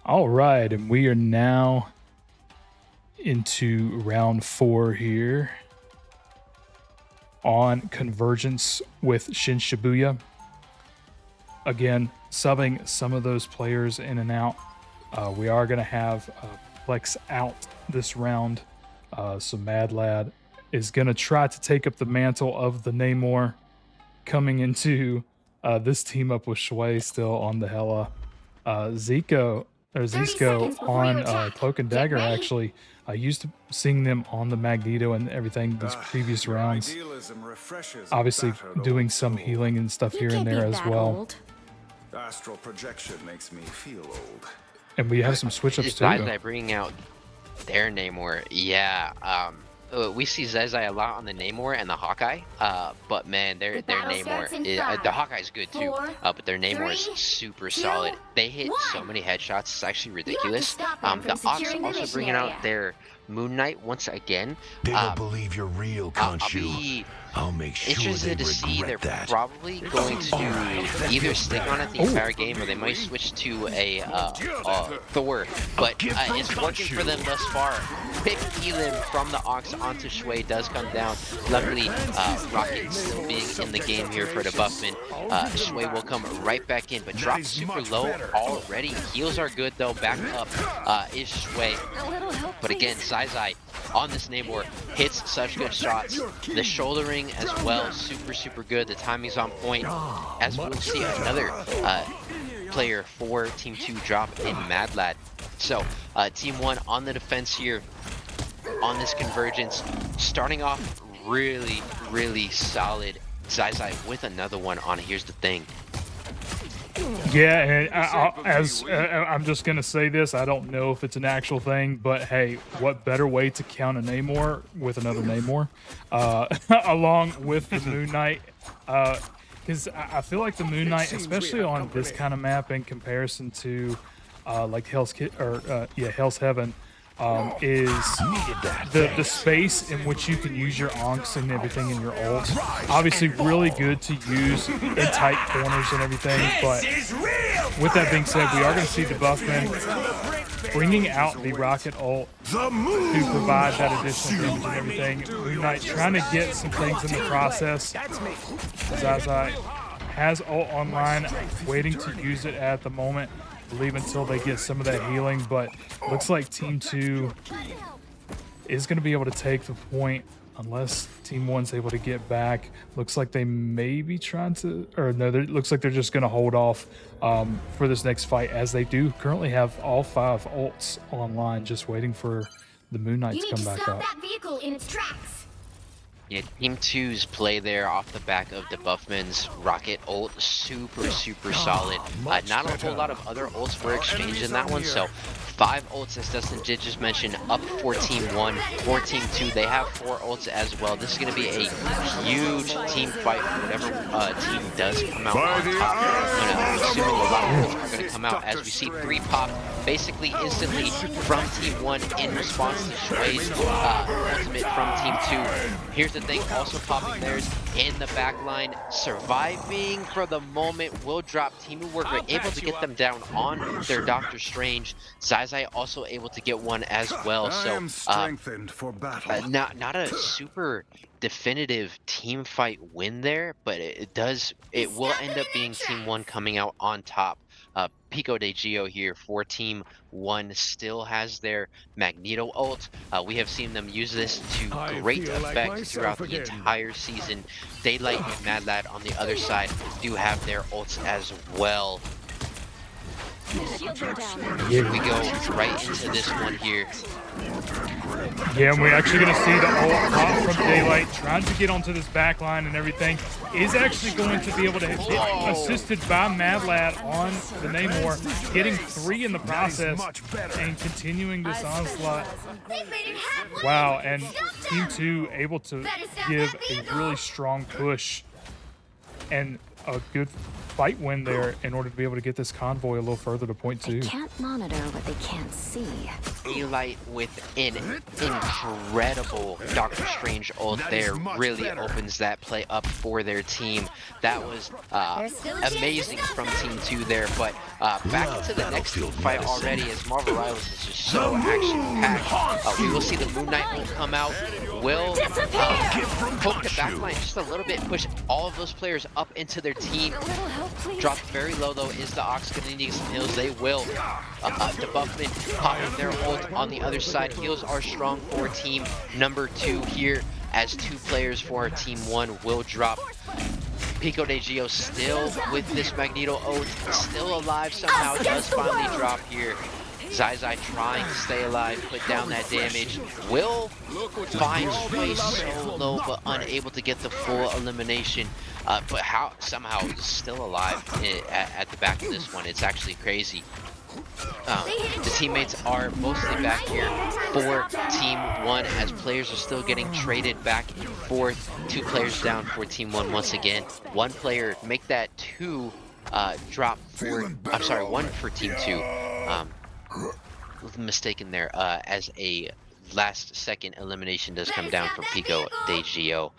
All right, and we are now into round 4 here on Convergence with Shin Shibuya. Again, subbing some of those players in and out. We are going to have Plex out this round. So Mad Lad is going to try to take up the mantle of the Namor, coming into this team up with Shui still on the Hela. Zisco seconds before you on attack. Cloak and Get Dagger, ready. actually. I used to seeing them on the Magneto and everything these previous Your rounds. idealism refreshes a Obviously battered doing old some soul. healing and stuff You here can't and there be as that well. old. Astral projection makes me feel old. And we have some switch ups too. Zai bringing out their Namor. Yeah. We see Zai a lot on the Namor and the Hawkeye. But man, their battle starts in Namor, 5, the Hawkeye's good too. 4, But their Namor is 3, super 2, solid. They hit so 1. many headshots. It's actually have to ridiculous. stop them The from Ox securing the also mission bringing area. out their Moon Knight once again. They don't believe you're real, I'll can't you? be I'll make sure they interested to see. They're regret that. probably going to either stick on it the entire game, or they might switch to a Thor. But it's working for them thus far. Quick Elim from the Ox onto Shui does come down. Luckily, Rocket still being in the game here for the Buffman. Shui will come right back in, but drops super low already. Heals are good though. Back up is Shui. A little help, But again, please. Zai on this Namor hits such good shots. The shouldering as well, super good. The timing's on point. As we'll see another player for Team 2 drop in Mad Lad. So Team 1 on the defense here on this Convergence. Starting off really solid. Zai with another one on it. Here's the thing. Yeah, and I'm just gonna say this. I don't know if it's an actual thing, but hey, what better way to count a Namor with another Namor, along with the Moon Knight? Because I feel like the Moon Knight, especially on this kind of map, in comparison to like Hell's Heaven, is the space in which you can use your onks and everything in your ult. Obviously really good to use in tight corners and everything, but with that being said, we are going to see the Buffman bringing out the Rocket ult to provide that additional damage and everything. Moon Knight trying to get some things in the process. Zai has ult online, waiting to use it at the moment. Believe until they get some of that healing, but looks like Team 2 is going to be able to take the point unless Team 1's able to get back. Looks like they may be trying to, or no, it looks like they're just going to hold off for this next fight, as they do currently have all 5 ults online, just waiting for the Moon Knight You to need come to back stop up. that vehicle in its tracks. Yeah, Team 2's play there off the back of the Buffman's Rocket ult, super solid. Not a whole lot of other ults were exchanged in that one, so 5 ults, as Dustin did just mention, up for Team 1. For Team 2, they have 4 ults as well. This is going to be a huge team fight for whatever team does come out on top. I'm assuming a lot of ults are going to come out, as we see 3 pop basically instantly from Team 1 in response to Shui's ultimate from Team 2. Here's the thing, also popping theirs in the back line, surviving for the moment, will drop. Team Work are able to get them down on their Doctor Strange. Zai also able to get one as well. I So am strengthened for battle. not a super definitive team fight win there, but it will end up being Team 1 coming out on top. Pico de Gio here for Team 1 still has their Magneto ult. We have seen them use this to great effect throughout the entire season. Daylight and Mad Lad on the other side do have their ults as well. Shields are down. Here we go right into this one here. Yeah, and we're actually going to see the ult pop from Daylight, trying to get onto this back line and everything. Is actually going to be able to get assisted by Mad Lad on the Namor, getting 3 in the process and continuing this onslaught. They made it halfway. Wow, and Team 2 able to give a really strong push and a good fight win there in order to be able to get this convoy a little further to point They 2. can't monitor what they can't see. Daylight with an incredible Doctor Strange ult there really opens that play up for their team. That was amazing from Team 2 there, but back into the next team fight already as Marvel Rivals is just so action-packed. We will see the Moon Knight ult come out. Will poke the backline just a little bit, push all of those players up into their team. A little help, please. Dropped very low though. Is the Ox going to need some heals? They will. Debuffman popping their ult on the other side. Heals are strong for team number 2 here as 2 players for team 1 will drop. Pico de Gio still with this Magneto ult, still alive somehow, does finally drop here. Zai trying to stay alive, put down that damage. Will find space so low, but unable to get the full elimination. But somehow still alive at the back of this one. It's actually crazy. The teammates are mostly back here for Team 1 as players are still getting traded back and forth. 2 players down for Team 1 once again. 1 player make that 2 drop for, I'm sorry, 1 for Team 2. Mistaken there as a last second elimination does come down from Pico de Gio.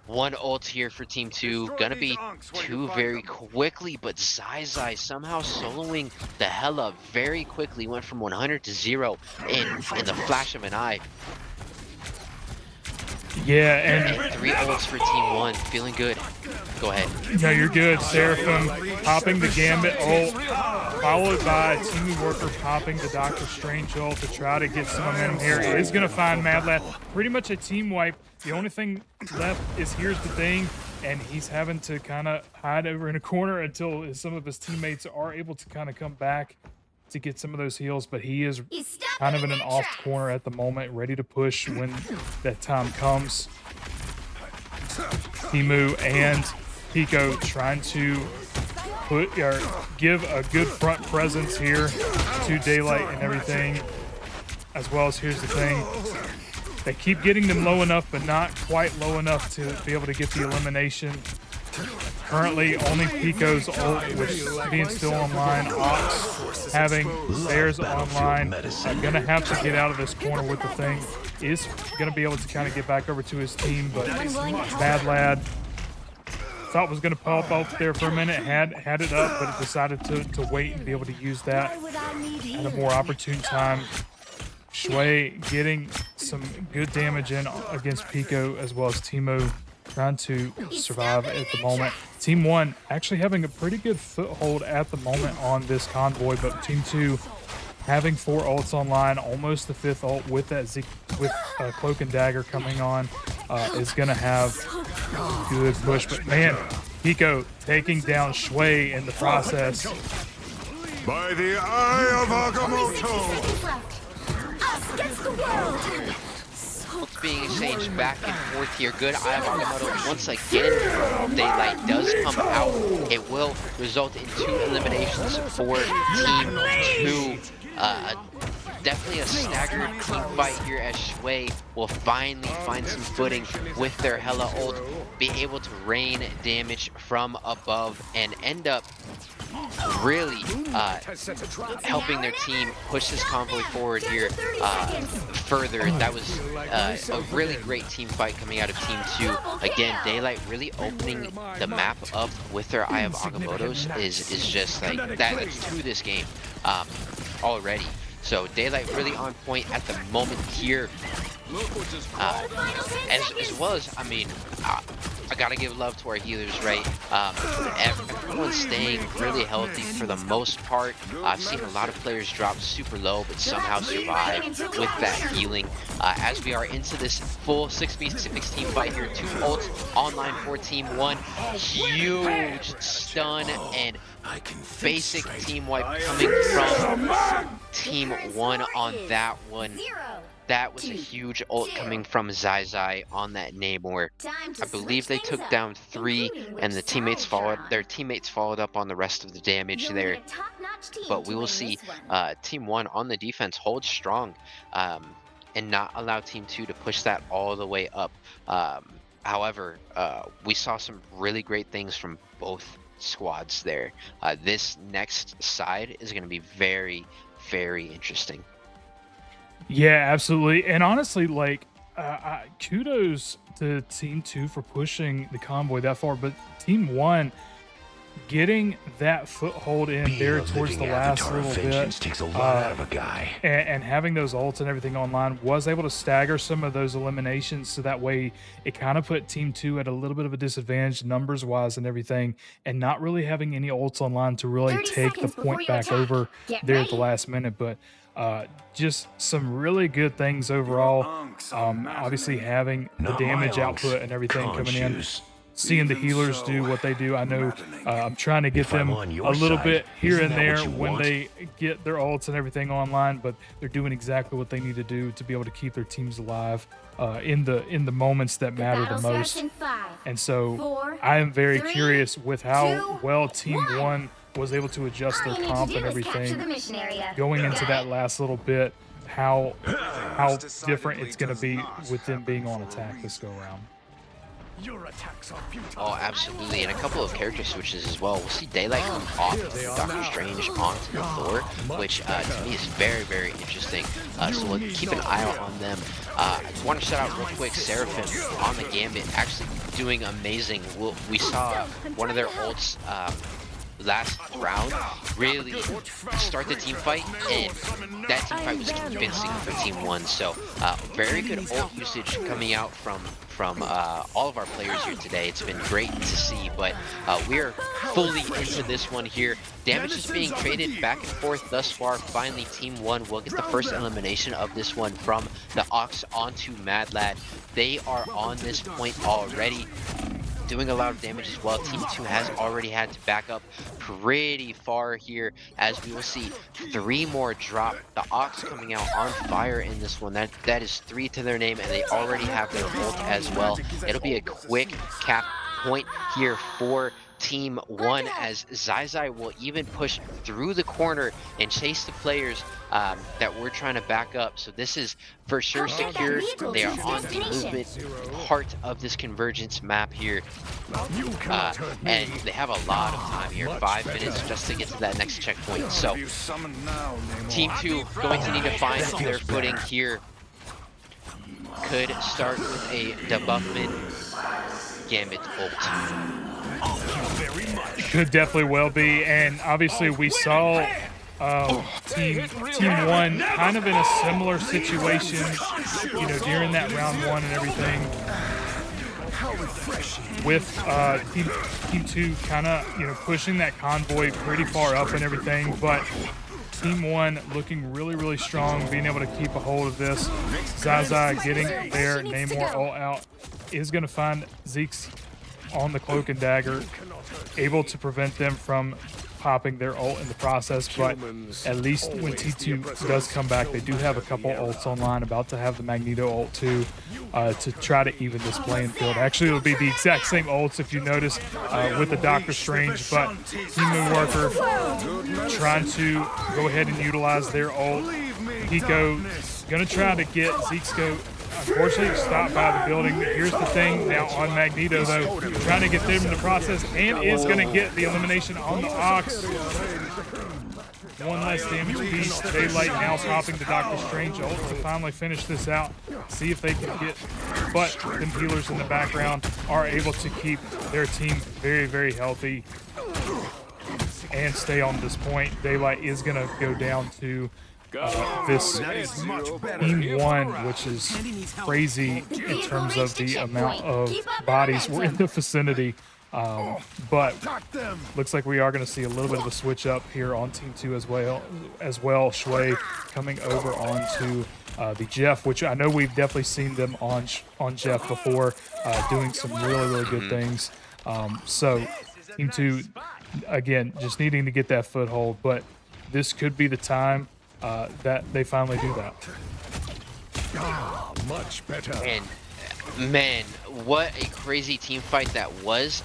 1 ult here for Team 2, gonna be 2 very quickly, but Zai somehow soloing the hell up very quickly, went from 100 to 0 in the flash of an eye. Yeah, And 3 ults for Team 1, feeling good. Go ahead. no, you're good. Seraphim popping the Gambit ult, followed by Team Worker popping the Doctor Strange ult to try to get some momentum here. He is going to find Mad Lad. Pretty much a team wipe. The only thing left is Here's the Thing, and he's having to kind of hide over in a corner until some of his teammates are able to kind of come back to get some of those heals, but he is kind of in an off corner at the moment, ready to push when that time comes. Timu and Pico trying to give a good front presence here to Daylight and everything, as well as Here's the Thing. They keep getting them low enough, but not quite low enough to be able to get the elimination. Currently, only Pico's ult, which being still online. Ox having theirs online. Gonna have to get out of this corner with the thing. Is gonna be able to kind of get back over to his team, but Mad Lad thought was gonna pop up there for a minute, had it up, but it decided to wait and be able to use that at a more opportune time. Shui getting some good damage in against Pico, as well as Timo trying to survive at the moment. Team 1 actually having a pretty good foothold at the moment on this convoy, but Team 2 having 4 ults online, almost the 5th ult with that Cloak and Dagger coming on, is going to have good push. But man, Pico taking down Shui in the process. By the eye of Agamotto! Us gets the world. Ults being exchanged back and forth here. Good eye of Agamotto. Once again, Daylight does come out. It will result in 2 eliminations for Team 2. Definitely a staggered team fight here as Shui will finally find some footing with their Hela ult, be able to rain damage from above and end up really helping their team push this convoy forward here further. That was a really great team fight coming out of Team 2. Again, Daylight really opening the map up with their Eye of Agamotto's is just like that's to this game already. So Daylight really on point at the moment here. As well as, I mean, I gotta give love to our healers, right? Everyone's staying really healthy for the most part. I've seen a lot of players drop super low, but somehow survive with that healing. As we are into this full 6v6 team fight here, 2 ults online for Team 1. Huge stun and basic team wipe coming from Team 1 on that one. That was a huge ult coming from Zai on that Namor. I believe they took down 3, and their teammates followed up on the rest of the damage there. But we will see Team 1 on the defense hold strong and not allow Team 2 to push that all the way up. However, we saw some really great things from both squads there. This next side is going to be very, very interesting. Yeah, absolutely. And honestly, like, kudos to Team 2 for pushing the convoy that far, but Team 1 getting that foothold in Being there a towards the living last avatar of little vengeance bit, takes a lot out of a guy. and having those ults and everything online was able to stagger some of those eliminations, so that way it kind of put Team 2 at a little bit of a disadvantage numbers wise and everything, and not really having any ults online to really 30 take the seconds before point you back attack. over Get there at the ready. last minute. But just some really good things overall. Obviously having the Not my damage unks, output and everything coming in, conscious. seeing the Even healers so, do what they do. I know maddening. I'm trying to get If I'm them on your a little side, bit here isn't and that what there you when want? they get their ults and everything online, but they're doing exactly what they need to do to be able to keep their teams alive in the moments that matter the Battle starts most. in 5. And so 4, I am very 3, curious with how 2, well Team 1. 1 was able to adjust All their you need comp to do and is capture the everything mission area. going into Got that it? last little bit, how different it's going to be does with them not being happen on for a attack this go around. Your attacks are futile. Oh, absolutely, and a couple of character switches as well. We'll see Daylight come off of Doctor Strange onto the Thor, which to me is very, very interesting. So we'll keep an eye out on them. I want to shout out real quick Seraphim on the Gambit, actually doing amazing. We saw one of their ults last round really start the team fight, and that team fight was convincing for Team 1. So very good ult usage coming out from all of our players here today. It's been great to see, but we're fully into this one here. Damage is being traded back and forth thus far. Finally, Team 1 will get the first elimination of this one from the Ox onto Mad Lad. They are on this point already, doing a lot of damage as well. Team 2 has already had to back up pretty far here, as we will see 3 more drop. The Ox coming out on fire in this one. That is 3 to their name, and they already have their ult as well. It'll be a quick cap point here for Team 1, as Zai will even push through the corner and chase the players that we're trying to back up. So this is for sure secure. They are on the movement part of this convergence map here. And they have a lot of time here, 5 minutes just to get to that next checkpoint. So Team 2 going to need to find their footing here. Could start with a debuffment Gambit ult. Could definitely well be, and obviously we saw team 1 kind of in a similar situation, you know, during that round 1 and everything, with team 2 kind of, you know, pushing that convoy pretty far up and everything, but Team 1 looking really, really strong, being able to keep a hold of this. Zaza getting there, Namor all out, is going to find Zeke's on the cloak and dagger, able to prevent them from popping their ult in the process. But at least when T2 does come back, they do have a couple ults online, about to have the Magneto ult too, to try to even this playing field. Actually, it'll be the exact same ults if you notice with the Doctor Strange, but Team Moonworker trying to go ahead and utilize their ult. Hiko gonna try to get Zeke's unfortunately stopped by the building. Here's the thing now on Magneto, though, trying to get them in the process, and is going to get the elimination on the Ox. One less damage piece. Daylight now popping the Doctor Strange ult to finally finish this out. See if they can get, but them healers in the background are able to keep their team very, very healthy and stay on this point. Daylight is going to go down to this Team 1, which is crazy in terms of the amount of bodies were in the vicinity. But looks like we are going to see a little bit of a switch up here on Team 2 as well. Shui coming over onto the Jeff, which I know we've definitely seen them on Jeff before, doing some really, really good things. So Team 2, again, just needing to get that foothold, but this could be the time that they finally do that. Much better. And man, what a crazy team fight that was.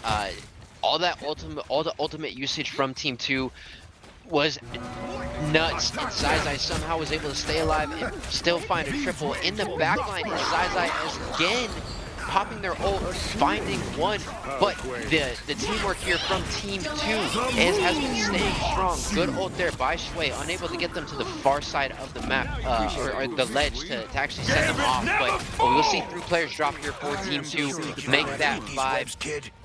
All the ultimate usage from Team 2 was nuts, and Zai somehow was able to stay alive and still find a triple in the backline. And Zai again popping their ult, finding one, but the teamwork here from Team 2 has been staying strong. Good ult there by Shui, unable to get them to the far side of the map, or the ledge to actually send them off, but we'll see 3 players drop here for Team 2, make that 5.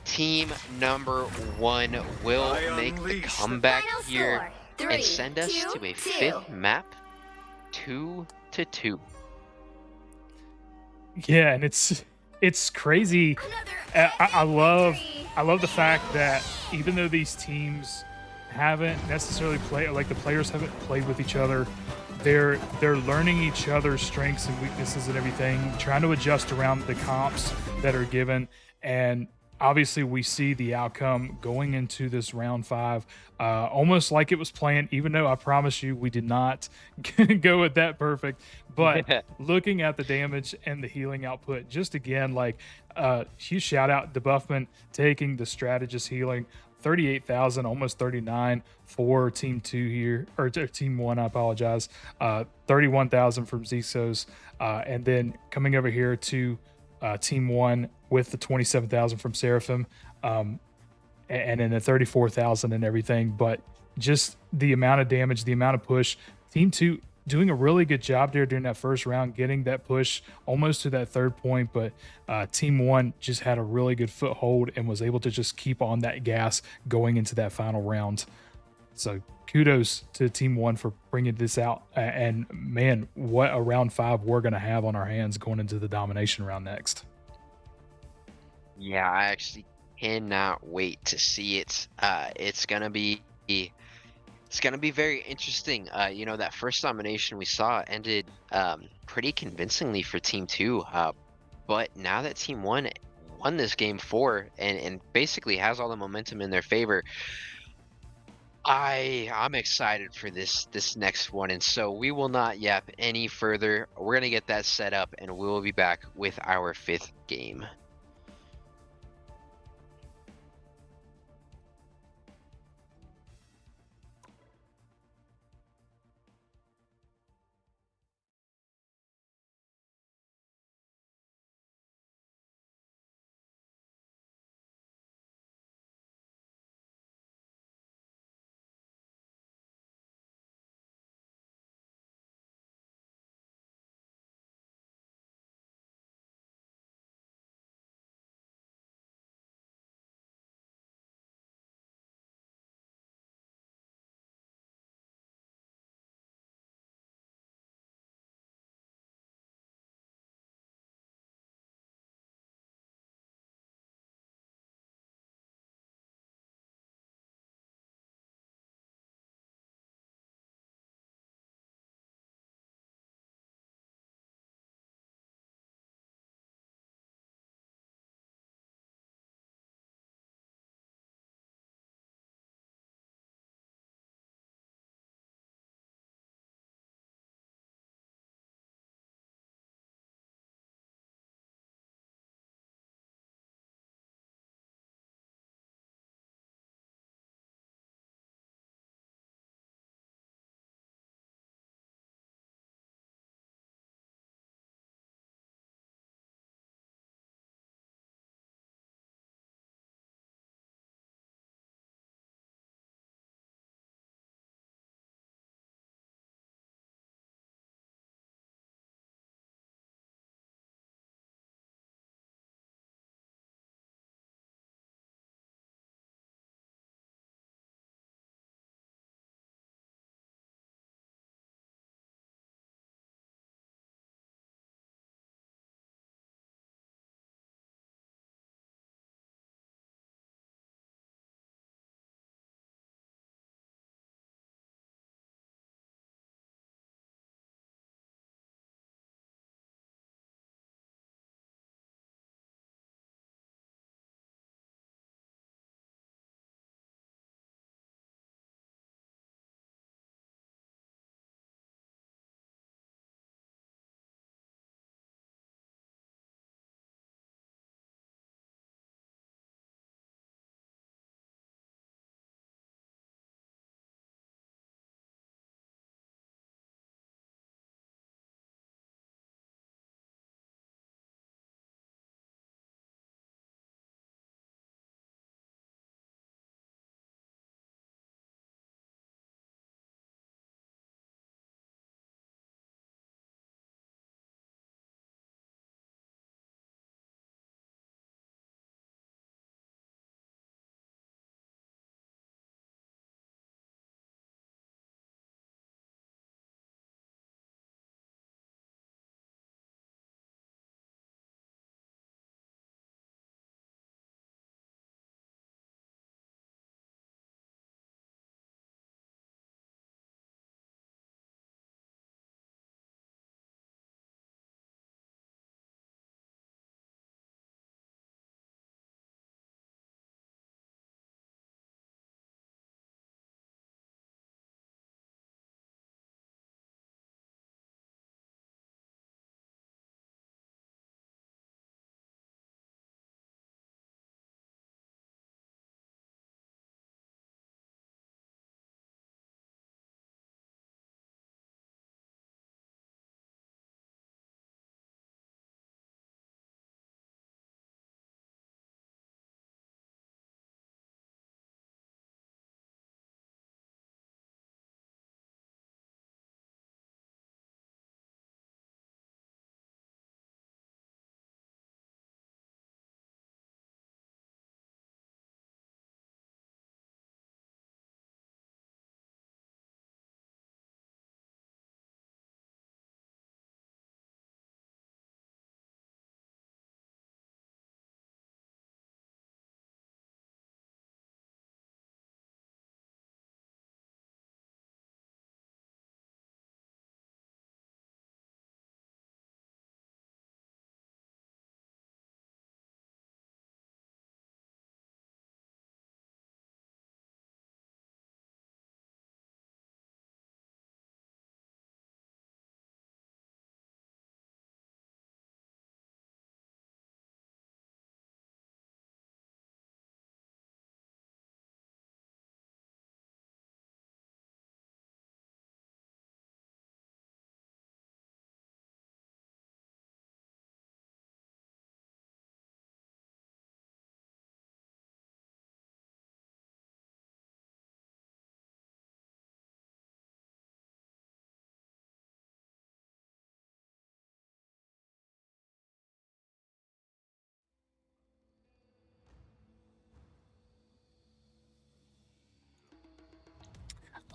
Team number 1 will make the comeback here and send us to a 5th map, 2-2. Yeah, and it's crazy. I love the fact that even though these teams haven't necessarily played, like the players haven't played with each other, they're learning each other's strengths and weaknesses and everything, trying to adjust around the comps that are given. And obviously we see the outcome going into this round 5 almost like it was planned, even though I promise you we did not go with that perfect. But looking at the damage and the healing output, just again, like huge shout out to Buffman taking the strategist healing, 38,000, almost 39 for Team 2 here, or Team 1, I apologize. 31,000 from Zixos, and then coming over here to Team 1 with the 27,000 from Seraphim, and then the 34,000 and everything. But just the amount of damage, the amount of push, Team 2 doing a really good job there during that first round, getting that push almost to that 3rd point. But Team 1 just had a really good foothold and was able to just keep on that gas going into that final round. So kudos to Team 1 for bringing this out. And man, what a round 5 we're going to have on our hands going into the domination round next. Yeah, I actually cannot wait to see it. It's gonna be very interesting. You know, that first domination we saw ended pretty convincingly for Team 2. But now that Team 1 won this game 4 and basically has all the momentum in their favor, I'm excited for this next one. And so we will not yap any further. We're gonna get that set up and we will be back with our 5th game.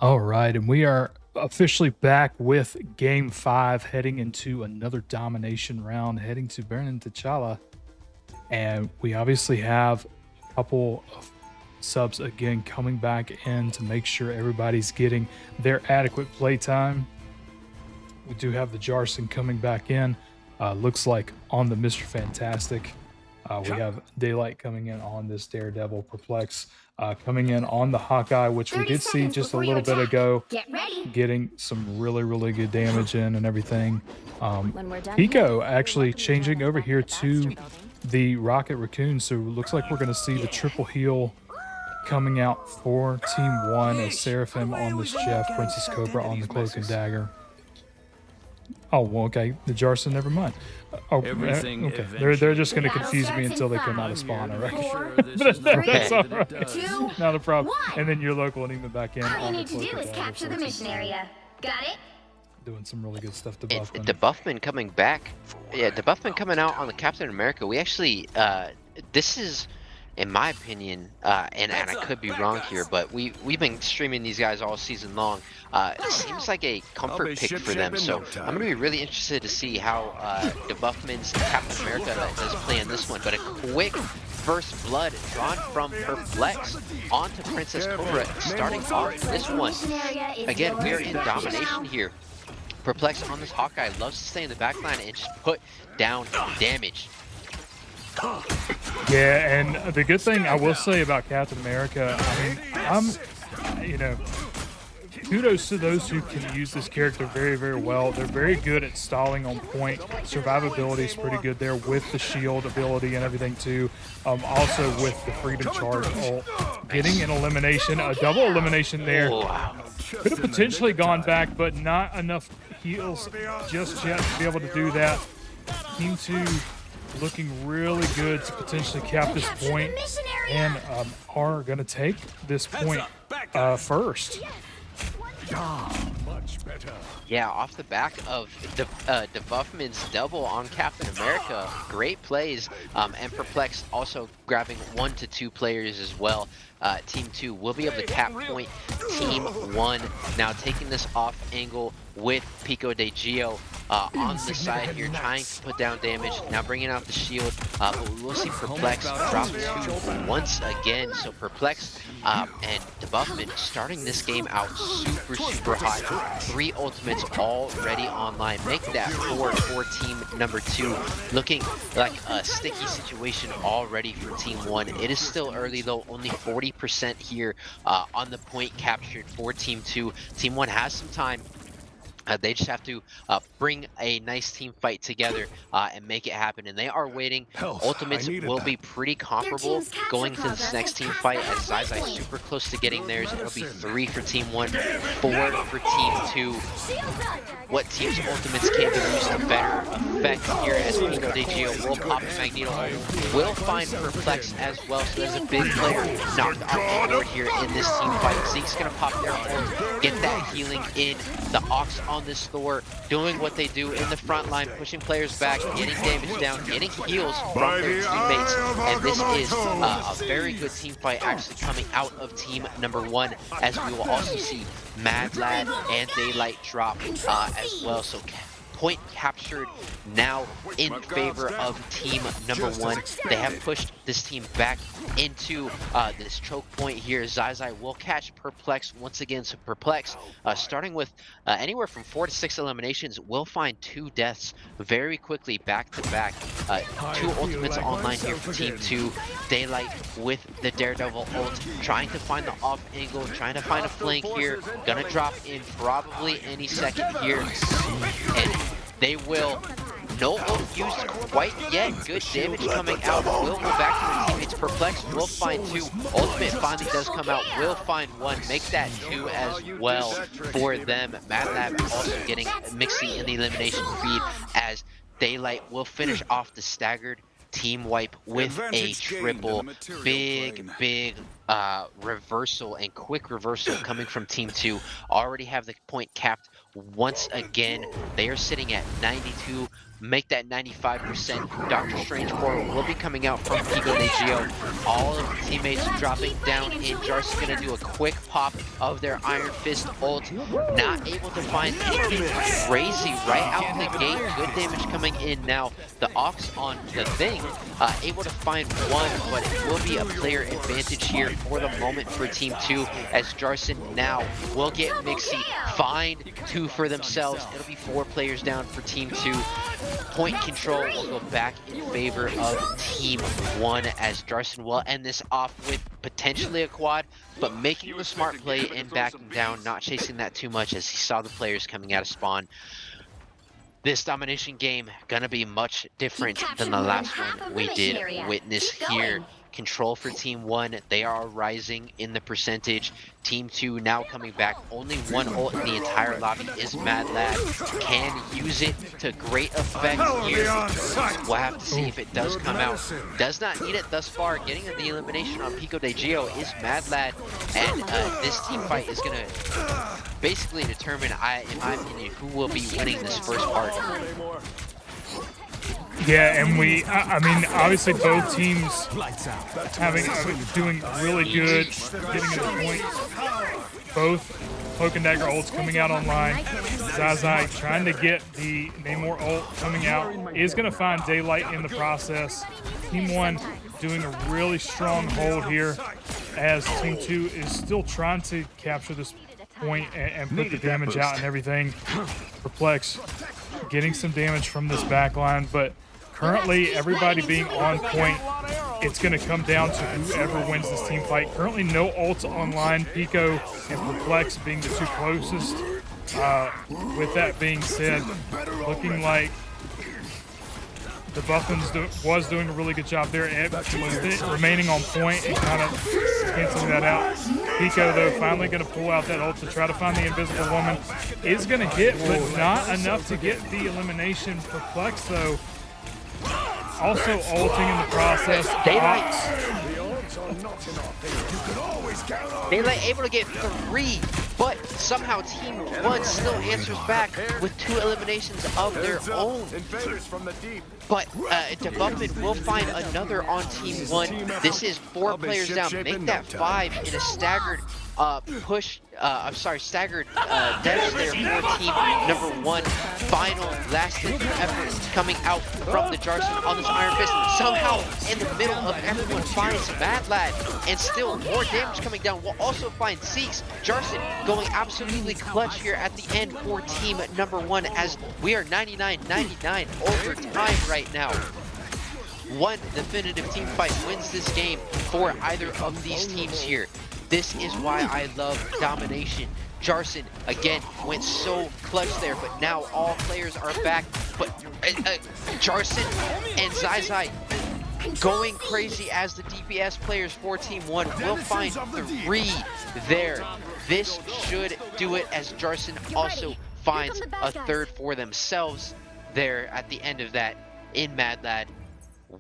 All right, and we are officially back with Game 5, heading into another domination round, heading to Bernin T'Challa. And we obviously have a couple of subs again coming back in to make sure everybody's getting their adequate play time. We do have the Jarson coming back in. Looks like on the Mr. Fantastic. We have Daylight coming in on this Daredevil. Perplex coming in on the Hawkeye, which we did see just a little bit ago, getting some really good damage in and everything. Pico actually changing over here to the Rocket Raccoon, so it looks like we're going to see the triple heal coming out for Team 1 as Seraphim on this Jeff, Princess Cobra on the Cloak and Dagger. Oh, well, okay. The Jarson, never mind. Okay. They're just going to confuse me until they come out of spawn, I reckon. That's all right. Not a problem. And then your local enigma back in. All you need to do is capture the mission area. Got it? Doing some really good stuff to Buffman. DeBuffman coming back. Yeah, DeBuffman coming out on the Captain America. We actually, this is, in my opinion, and I could be wrong here, but we've been streaming these guys all season long. It seems like a comfort pick for them, so I'm going to be really interested to see how DeBuffman's Captain America does play in this one. But a quick first blood drawn from Perplex onto Princess Cobra, starting off this one. Again, we're in domination here. Perplex on this Hawkeye loves to stay in the backline and just put down damage. Yeah, and the good thing I will say about Captain America, I mean, kudos to those who can use this character very well. They're very good at stalling on point. Survivability is pretty good there with the shield ability and everything too. Also with the freedom charge ult. Getting an elimination, a double elimination there. Could have potentially gone back, but not enough heals just yet to be able to do that. Team 2 looking really good to potentially cap this point, and are going to take this point first. Much better. Yeah, off the back of DeBuffman's double on Captain America, great plays, and Perplex also grabbing 1 to 2 players as well. Team 2 will be able to cap point Team 1. Now taking this off angle with Pico de Gio on the side here, trying to put down damage. Now bringing out the shield, but we will see Perplex drop 2 once again. So Perplex and DeBuffman starting this game out super hot. 3 ultimates already online, making that 4 for team number 2. Looking like a sticky situation already for team 1. It is still early though, only 40% here on the point captured for team 2. Team 1 has some time. They just have to bring a nice team fight together and make it happen. And they are waiting. Ultimates will be pretty comparable going to this next team fight, as Zai super close to getting theirs. It'll be 3 for team 1, 4 for team 2. What team's ultimates can produce a better effect here, as Pico de Gio will pop the Magneto, will find Perplex as well. So there's a big player knocked off the board here in this team fight. Zeke's going to pop their ult, get that healing in. The Ox on this Thor doing what they do in the front line, pushing players back, getting damage down, getting heals from their teammates. And this is a very good team fight actually coming out of team number 1, as we will also see Mad Lad and Daylight drop as well. So point captured now in favor of team number 1. They have pushed this team back into this choke point here. Zai will catch Perplex once again. So Perplex, starting with anywhere from 4 to 6 eliminations, will find 2 deaths very quickly back to back. 2 ultimates online here for team 2. Daylight with the Daredevil ult, trying to find the off angle, trying to find a flank here. Gonna drop in probably any second here. And they will, no ult used quite yet. Good damage coming out. Will go back to their teammates. Perplex will find 2. Ultimate finally does come out. Will find 1. Make that 2 as well for them. Mad Lab also getting Mixie in the elimination feed, as Daylight will finish off the staggered team wipe with a triple. Big reversal and quick reversal coming from team 2. Already have the point capped once again. They are sitting at 92 make that 95%. Dr. Strange portal will be coming out from Pico de Geo. All of the teammates dropping down in. Jarson gonna do a quick pop of their Iron Fist ult. Not able to find anything crazy right out the gate. Good damage coming in now. The Ox on the Thing, able to find one, but it will be a player advantage here for the moment for Team 2, as Jarson now will get Mixie, find 2 for themselves. It'll be 4 players down for Team 2. Point control will go back in favor of Team 1, as Jarson will end this off with potentially a quad, but making the smart play and backing down, not chasing that too much as he saw the players coming out of spawn. This domination game gonna be much different than the last one we did witness here. Control for Team 1, they are rising in the percentage. Team 2 now coming back. Only 1 ult in the entire lobby is Mad Lad. Can use it to great effect here. We'll have to see if it does come out. Does not need it thus far. Getting the elimination on Pico de Geo is Mad Lad. And this team fight is going to basically determine, in my opinion, who will be winning this first part. Yeah, and I mean, obviously both teams doing really good, getting to the point. Both Cloak and Dagger ults coming out online. Zai trying to get the Namor ult coming out. Is going to find Daylight in the process. Team 1 doing a really strong hold here, as Team 2 is still trying to capture this point and put the damage out and everything. Perplex getting some damage from this backline, but currently everybody being on point. It's going to come down to whoever wins this team fight. Currently no ults online, Pico and Perplex being the 2 closest. With that being said, looking like the Buffins was doing a really good job there. Ed was remaining on point and kind of canceling that out. Pico, though, finally going to pull out that ult to try to find the Invisible Woman. Is going to hit, but not enough to get the elimination. Perplex, though, also ulting in the process. Daylight able to get 3, but somehow Team 1 still answers back with 2 eliminations of their own. But Debuffman will find another on Team 1. This is 4 players down. Make that 5 in a staggered staggered dash there for Team number 1. Final last-ditch effort coming out from the Jarson on this Iron Fist. Somehow, in the middle of everyone, finds Mad Lad, and still more damage coming down. We'll also find Zeeks. Jarson going absolutely clutch here at the end for Team number 1, as we are 99-99 over time right now. One definitive team fight wins this game for either of these teams here. This is why I love domination. Jarson, again, went so clutch there, but now all players are back. But Jarson and Zai going crazy as the DPS players for Team 1 will find 3 there. This should do it, as Jarson also finds a 3rd for themselves there at the end of that in Mad Lad,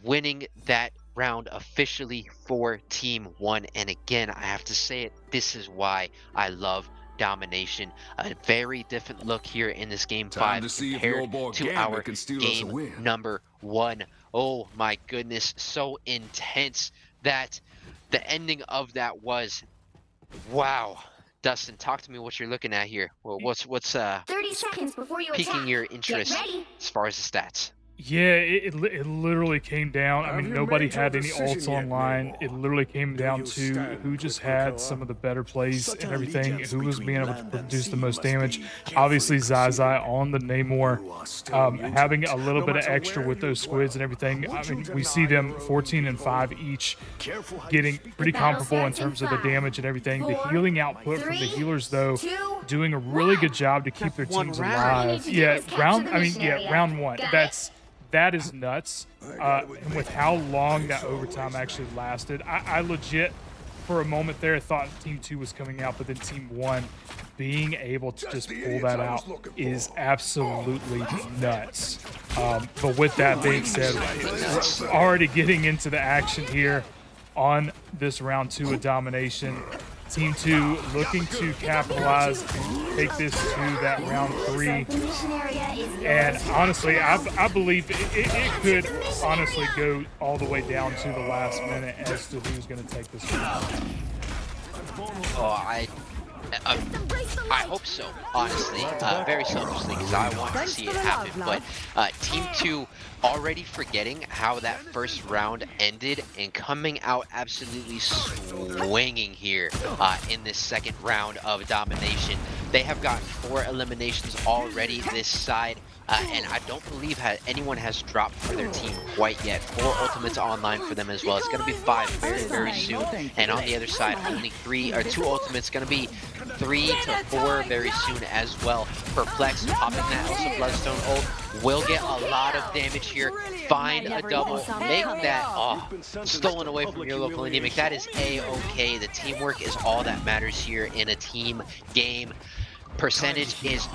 winning that round officially for Team 1. And again, I have to say it, this is why I love domination. A very different look here in this game 5 compared to our game number 1. Oh my goodness, so intense that the ending of that was. Wow. Dustin, talk to me what you're looking at here. Well, what's 30 seconds before you piquing attack. your interest as far as the stats? Yeah, it literally came down. I mean, nobody had any ults online. It literally came down to who just had some of the better plays and everything, who was being able to produce the most damage. Obviously, Zai on the Namor, having a little bit of extra with those squids and everything. I mean, we see them 14 and 5 each, getting pretty comparable in terms of the damage and everything. The healing output from the healers, though, doing a really good job to keep their teams alive. Yeah, round 1. That is nuts. And with how long that overtime actually lasted, I legit, for a moment there, thought Team 2 was coming out, but then Team 1 being able to just pull that out is absolutely nuts. But with that being said, we're already getting into the action here on this round 2 of domination. Team 2 looking to capitalize and take this to that round 3. The mission area is And honestly, I believe it could honestly go all the way down to the last minute as to who's going to take this one. Oh, I hope so, honestly, very selfishly, because I want to see it happen. But Team 2 already forgetting how that first round ended and coming out absolutely swinging here in this second round of domination. They have gotten 4 eliminations already this side. And I don't believe anyone has dropped for their team quite yet. 4 ultimates online for them as well. It's going to be 5 very, very soon. And on the other side, only 2 ultimates. Going to be 3 to 4 very soon as well. Perplex popping that Elsa Bloodstone ult will get a lot of damage here. Find a double. Make that stolen away from your local anemic. That is A-okay. The teamwork is all that matters here in a team game. Percentage is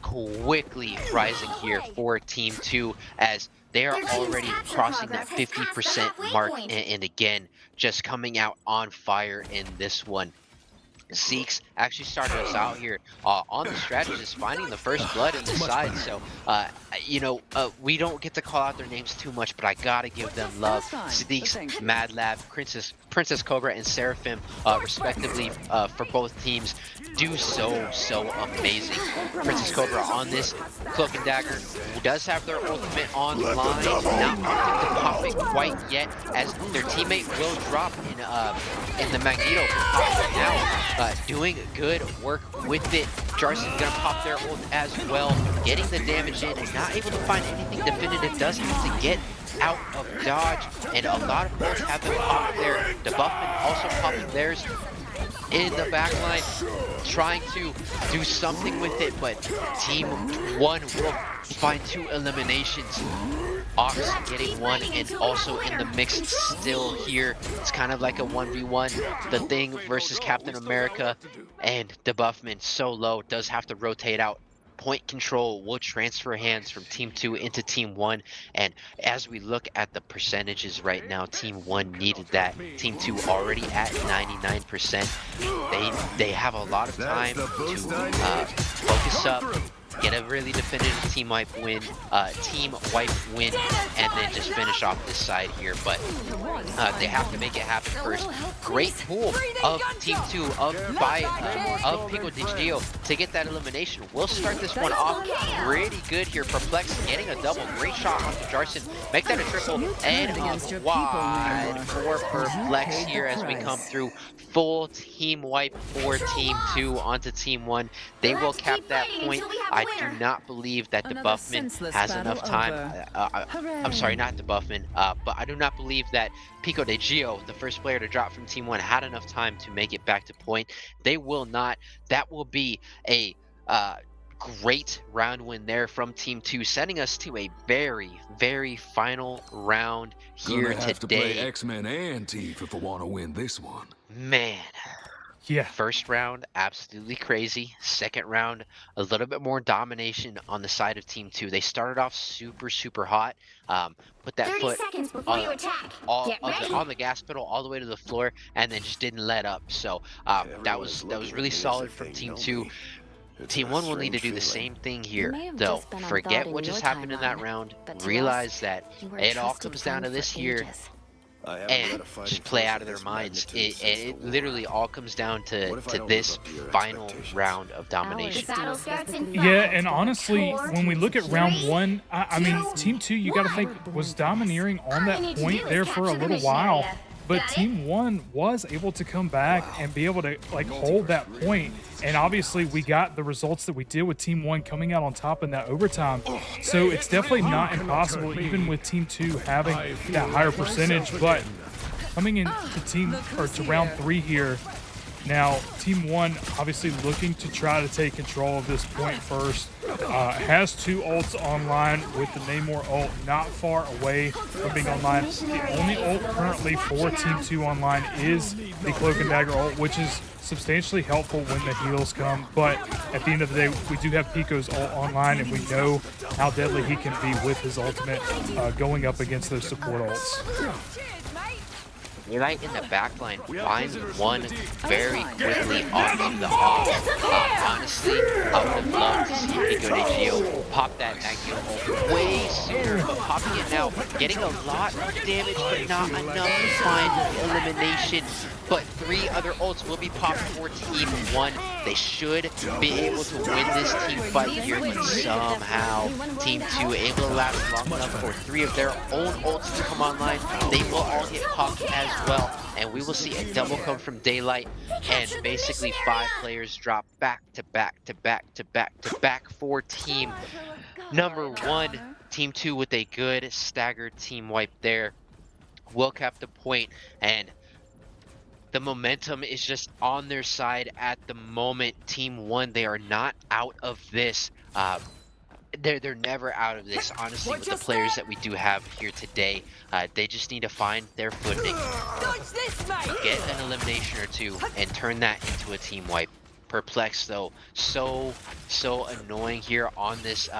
quickly rising here for Team 2 as they are already crossing that 50% mark, and again, just coming out on fire in this one. Zeke's actually started us out here on the strategist, finding the first blood in the side. So, you know, we don't get to call out their names too much, but I gotta give them love. Zeke's, Mad Lab, Princess Cobra, and Seraphim, respectively, for both teams, do so amazing. Princess Cobra on this Cloak and Dagger, who does have their ultimate online, not opting to pop it quite yet, as their teammate will drop in the Magneto now. Doing good work with it. Jarson's gonna pop their ult as well, getting the damage in and not able to find anything definitive. Does have to get out of dodge, and a lot of ults have been popped there. Debuffman also popping theirs in the backline, trying to do something with it, but Team 1 will find 2 eliminations. Ox getting 1 and also in the mix still here. It's kind of like a 1v1. The Thing versus Captain America, and Debuffman so low, does have to rotate out. Point control will transfer hands from Team 2 into Team 1, and as we look at the percentages right now, Team 1 needed that. Team 2 already at 99%. They have a lot of time to focus up, get a really definitive team wipe win, and then just finish off this side here. But they have to make it happen first. Great pull of Team 2 of Pico de Gio to get that elimination. We'll start this one off pretty good here. Perplex getting a double. Great shot onto Jarson. Make that a triple and a wide for Perplex here as we come through. Full team wipe for Team 2 onto Team 1. They will cap that point. I do not believe that Debuffman has enough time. I'm sorry, not Debuffman, but I do not believe that Pico de Gio, the first player to drop from Team 1, had enough time to make it back to point. They will not. That will be a great round win there from Team 2, sending us to a very, very final round here today. To play X-Men and Teeth if I want to win this one. Man. Yeah. First round, absolutely crazy. Second round, a little bit more domination on the side of Team 2. They started off super hot. Put that foot on the gas pedal all the way to the floor, and then just didn't let up. So that was really solid from Team 2. Team 1 will need to do the same thing here, though. Forget what just happened in that round. Realize that it all comes down to this here. And just play out of their minds. It literally all comes down to this final round of domination. Yeah, and honestly, when we look at round 1, I mean, Team 2, you got to think, was domineering on that point there for a little while. But Team 1 was able to come back and be able to hold that point. And obviously we got the results that we did with Team 1 coming out on top in that overtime. So it's definitely not impossible, even with Team 2 having that higher percentage. But coming into round 3 here, now Team 1 obviously looking to try to take control of this point first. Has 2 ults online, with the Namor ult not far away from being online. The only ult currently for Team 2 online is the Cloak and Dagger ult, which is substantially helpful when the heals come. But at the end of the day, we do have Pico's ult online, and we know how deadly he can be with his ultimate going up against those support ults. Daylight in the backline finds one very quickly onto the off. Honestly, I would have loved to see Pico de Gio pop that Nagio way sooner, but popping it now, getting a lot of damage, but not enough to find the elimination. But 3 other ults will be popped for Team 1. They should be able to win this team fight here, but somehow Team 2 able to last long enough for 3 of their own ults to come online. They will all get popped as well, and we will see a double come from Daylight, and basically 5 players drop back to back to back to back to back for Team number 1. Team 2 with a good staggered team wipe there will cap the point, and the momentum is just on their side at the moment. Team 1, they are not out of this. They're never out of this, honestly, with the players that we do have here today. They just need to find their footing, get an elimination or 2, and turn that into a team wipe. Perplex though, so annoying here on this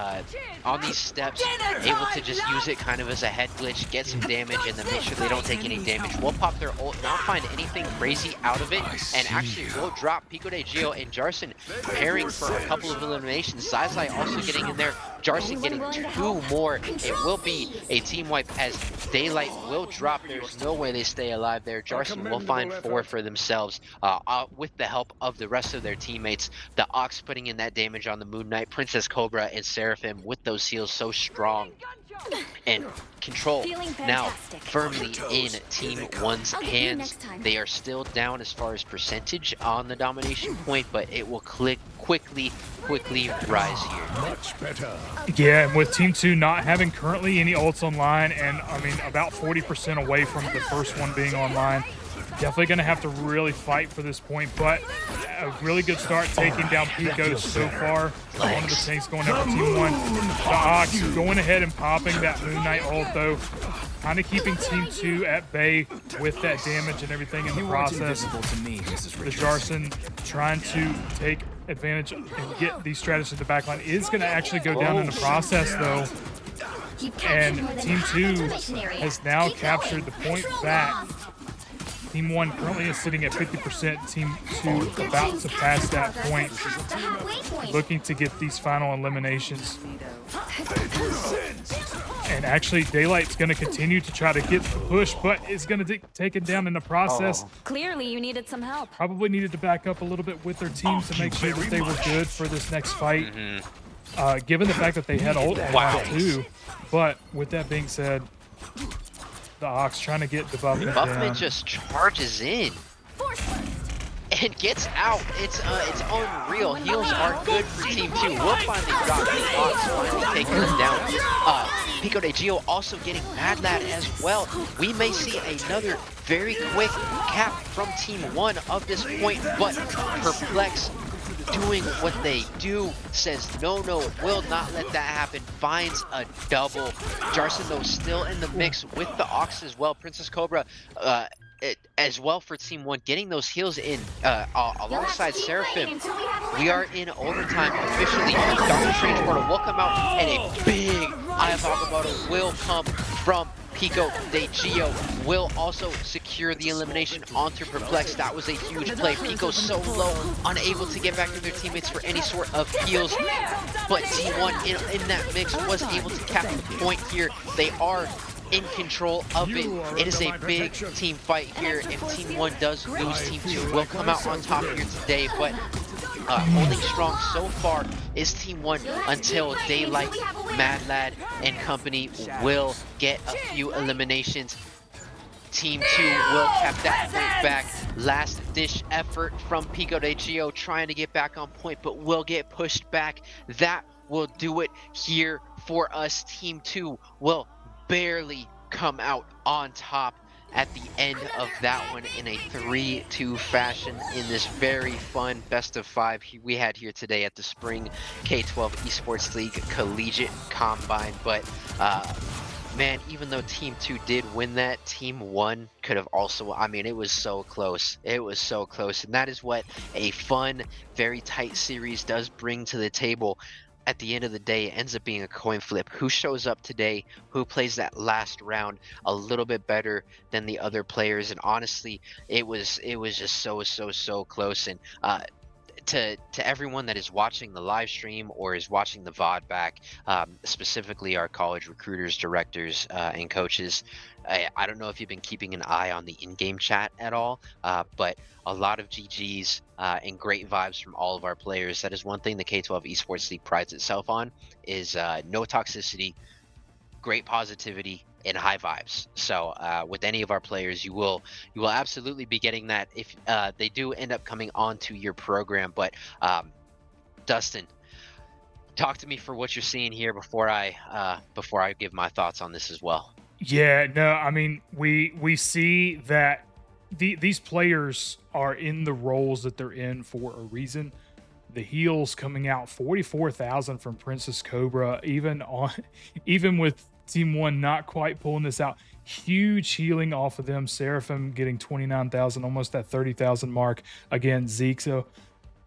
on these steps, able to just use it kind of as a head glitch, get some damage, and then make sure they don't take any damage. We'll pop their ult, not find anything crazy out of it, and actually will drop Pico de Gio and Jarson pairing for a couple of eliminations. Zai also getting in there, Jarson getting 2 more. It will be a team wipe as Daylight will drop. There's no way they stay alive there. Jarson will find 4 for themselves with the help of the rest of their teammates. The Ox putting in that damage on the Moon Knight, Princess Cobra, and Seraphim with those heals so strong. And control now firmly in Team 1's hands. They are still down as far as percentage on the domination point, but it will quickly rise here. Much better. Yeah, and with Team 2 not having currently any ults online, and I mean about 40% away from the first one being online, definitely going to have to really fight for this point, but a really good start taking down Pico so far. One of the tanks going after Team 1. The Ox going ahead and popping that Moon Knight ult though, kind of keeping Team 2 at bay with that damage and everything in the process. The Jarson trying to take advantage and get these strategists in the backline is going to actually go down in the process though. And Team 2 has now captured the point back. Team 1 currently is sitting at 50%. Team 2 about to pass that point, looking to get these final eliminations. And actually, Daylight's going to continue to try to get the push, but is going to get taken down in the process. Clearly, you needed some help. Probably needed to back up a little bit with their team to make sure that they were good for this next fight, given the fact that they had ult online too. But with that being said, the Ox trying to get Debuffman down. Just charges in and gets out. It's unreal. Heals are good for Team 2. We'll finally drop the Ox, finally taking them down. Pico de Gio also getting Mad Lad as well. We may see another very quick cap from Team 1 of this point, but Perplex doing what they do, says no, will not let that happen, finds a double. Jarson though still in the mix with the Ox as well. Princess Cobra as well for Team 1, getting those heals in alongside Seraphim. We are in overtime officially. Doctor Strange Portal will come out, and a big Eye of Agamotto will come from Pico de Gio. Will also secure the elimination onto Perplex. That was a huge play. Pico so low, unable to get back to their teammates for any sort of heals. But T1 in that mix was able to cap the point here. They are in control of it. It is a big team fight here. If Team 1 does lose, Team 2 will come out on top here today. But holding strong so far is Team 1 until Daylight, Mad Lad, and company will get a few eliminations. Team 2 will cap that point back. Last dish effort from Pico de Gio trying to get back on point, but will get pushed back. That will do it here for us. Team 2 will barely come out on top at the end of that one in a 3-2 fashion in this very fun best of 5 we had here today at the Spring K12 Esports League Collegiate Combine. But man, even though Team 2 did win that, Team 1 could have also, I mean, it was so close. It was so close. And that is what a fun, very tight series does bring to the table. at the end of the day, it ends up being a coin flip. Who shows up today? Who plays that last round a little bit better than the other players? And honestly, it was just so close. And to everyone that is watching the live stream or is watching the VOD back, specifically our college recruiters, directors, and coaches. I don't know if you've been keeping an eye on the in-game chat at all, but a lot of GGs and great vibes from all of our players. That is one thing the K12 Esports League prides itself on, is no toxicity, great positivity, and high vibes. So with any of our players, you will absolutely be getting that if they do end up coming onto your program. But Dustin, talk to me for what you're seeing here before I give my thoughts on this as well. Yeah, no, I mean, we see that these players are in the roles that they're in for a reason. The heals coming out 44,000 from Princess Cobra, even on even with Team One not quite pulling this out. Huge healing off of them. Seraphim getting 29,000, almost that 30,000 mark. Again, Zeke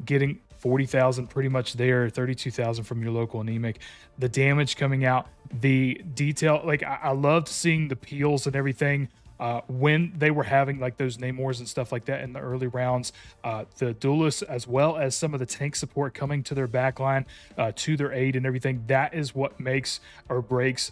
getting 40,000 pretty much there, 32,000 from your local anemic. The damage coming out, the detail, like I loved seeing the peels and everything when they were having like those Namors and stuff like that in the early rounds. The duelists, as well as some of the tank support coming to their backline, to their aid and everything. That is what makes or breaks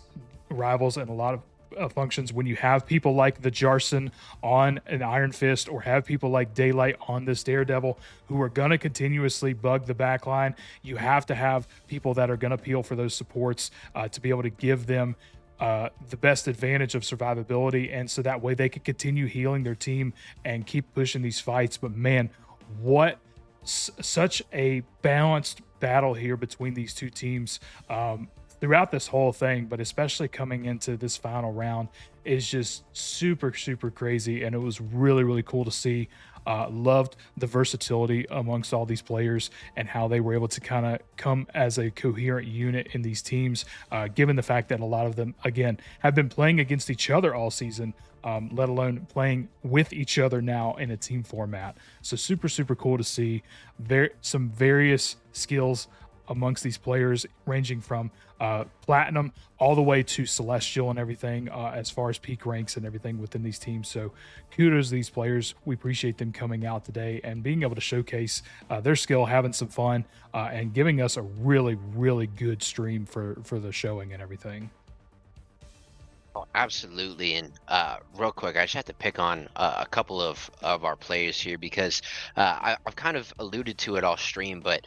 rivals and a lot of functions. When you have people like the Jarson on an Iron Fist, or have people like Daylight on this Daredevil who are going to continuously bug the backline, you have to have people that are going to peel for those supports to be able to give them the best advantage of survivability, and so that way they can continue healing their team and keep pushing these fights. But man, what such a balanced battle here between these two teams throughout this whole thing, but especially coming into this final round is just super crazy. And it was really cool to see. Loved the versatility amongst all these players and how they were able to kind of come as a coherent unit in these teams, given the fact that a lot of them, again, have been playing against each other all season, let alone playing with each other now in a team format. So super cool to see some various skills amongst these players, ranging from platinum all the way to celestial and everything, as far as peak ranks and everything within these teams. So kudos to these players. We appreciate them coming out today and being able to showcase their skill, having some fun, and giving us a really good stream for the showing and everything. Oh, absolutely. And real quick, I just have to pick on a couple of our players here because I've kind of alluded to it all stream, but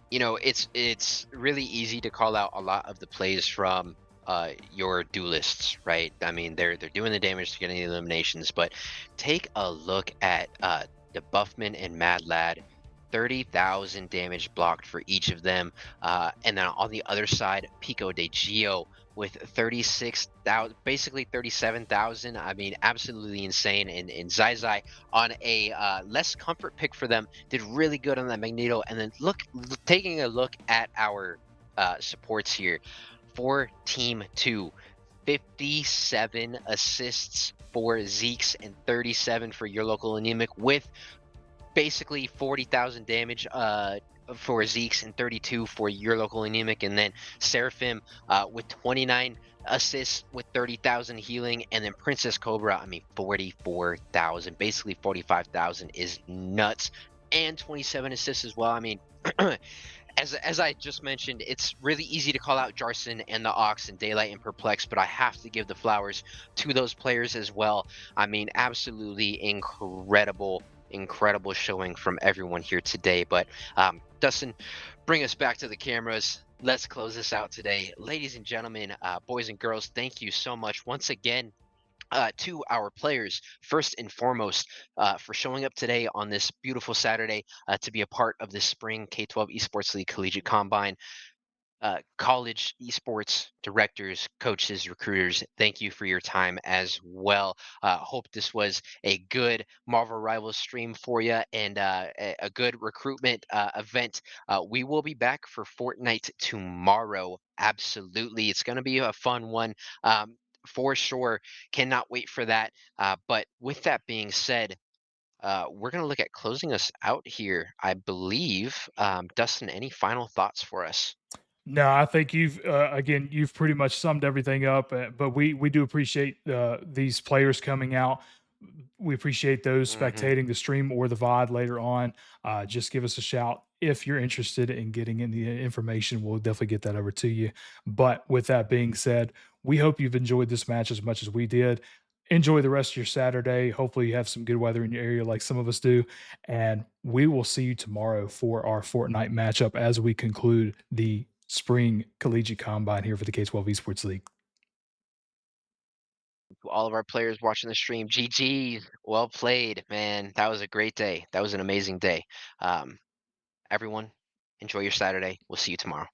it's really easy to call out a lot of the plays from your duelists, right? I mean, they're doing the damage to getting the eliminations, but take a look at the Buffman and Mad Lad. 30,000 damage blocked for each of them. And then on the other side, Pico de Gio with 36,000, basically 37,000. I mean, absolutely insane. And Zai Zai on a less comfort pick for them did really good on that Magneto. And then taking a look at our supports here for Team 2, 57 assists for Zeke's and 37 for your local anemic, with basically 40,000 damage for Zeke's and 32 for your local anemic. And then Seraphim with 29 assists with 30,000 healing. And then Princess Cobra, I mean, 44,000, basically 45,000 is nuts. And 27 assists as well. I mean, as I just mentioned, it's really easy to call out Jarson and the Ox and Daylight and Perplex, but I have to give the flowers to those players as well. I mean, absolutely incredible showing from everyone here today. But Dustin, bring us back to the cameras. Let's close this out today. Ladies and gentlemen, boys and girls, thank you so much once again to our players, first and foremost, for showing up today on this beautiful Saturday to be a part of this spring K12 Esports League Collegiate Combine. College esports directors, coaches, recruiters, thank you for your time as well. Hope this was a good Marvel Rivals stream for you, and a good recruitment event. We will be back for Fortnite tomorrow. Absolutely. It's going to be a fun one. For sure. Cannot wait for that. But with that being said, We're gonna look at closing us out here, I believe. Dustin, any final thoughts for us? No, I think you've again you've pretty much summed everything up. But we do appreciate these players coming out. We appreciate those Hmm. spectating the stream or the VOD later on. Just give us a shout if you're interested in getting any information. We'll definitely get that over to you. But with that being said, we hope you've enjoyed this match as much as we did. Enjoy the rest of your Saturday. Hopefully, you have some good weather in your area, like some of us do. And we will see you tomorrow for our Fortnite matchup as we conclude the spring collegiate combine here for the K12 Esports League. To all of our players watching the stream, GG, well played, man. That was a great day. That was an amazing day. Um, Everyone, enjoy your Saturday. We'll see you tomorrow.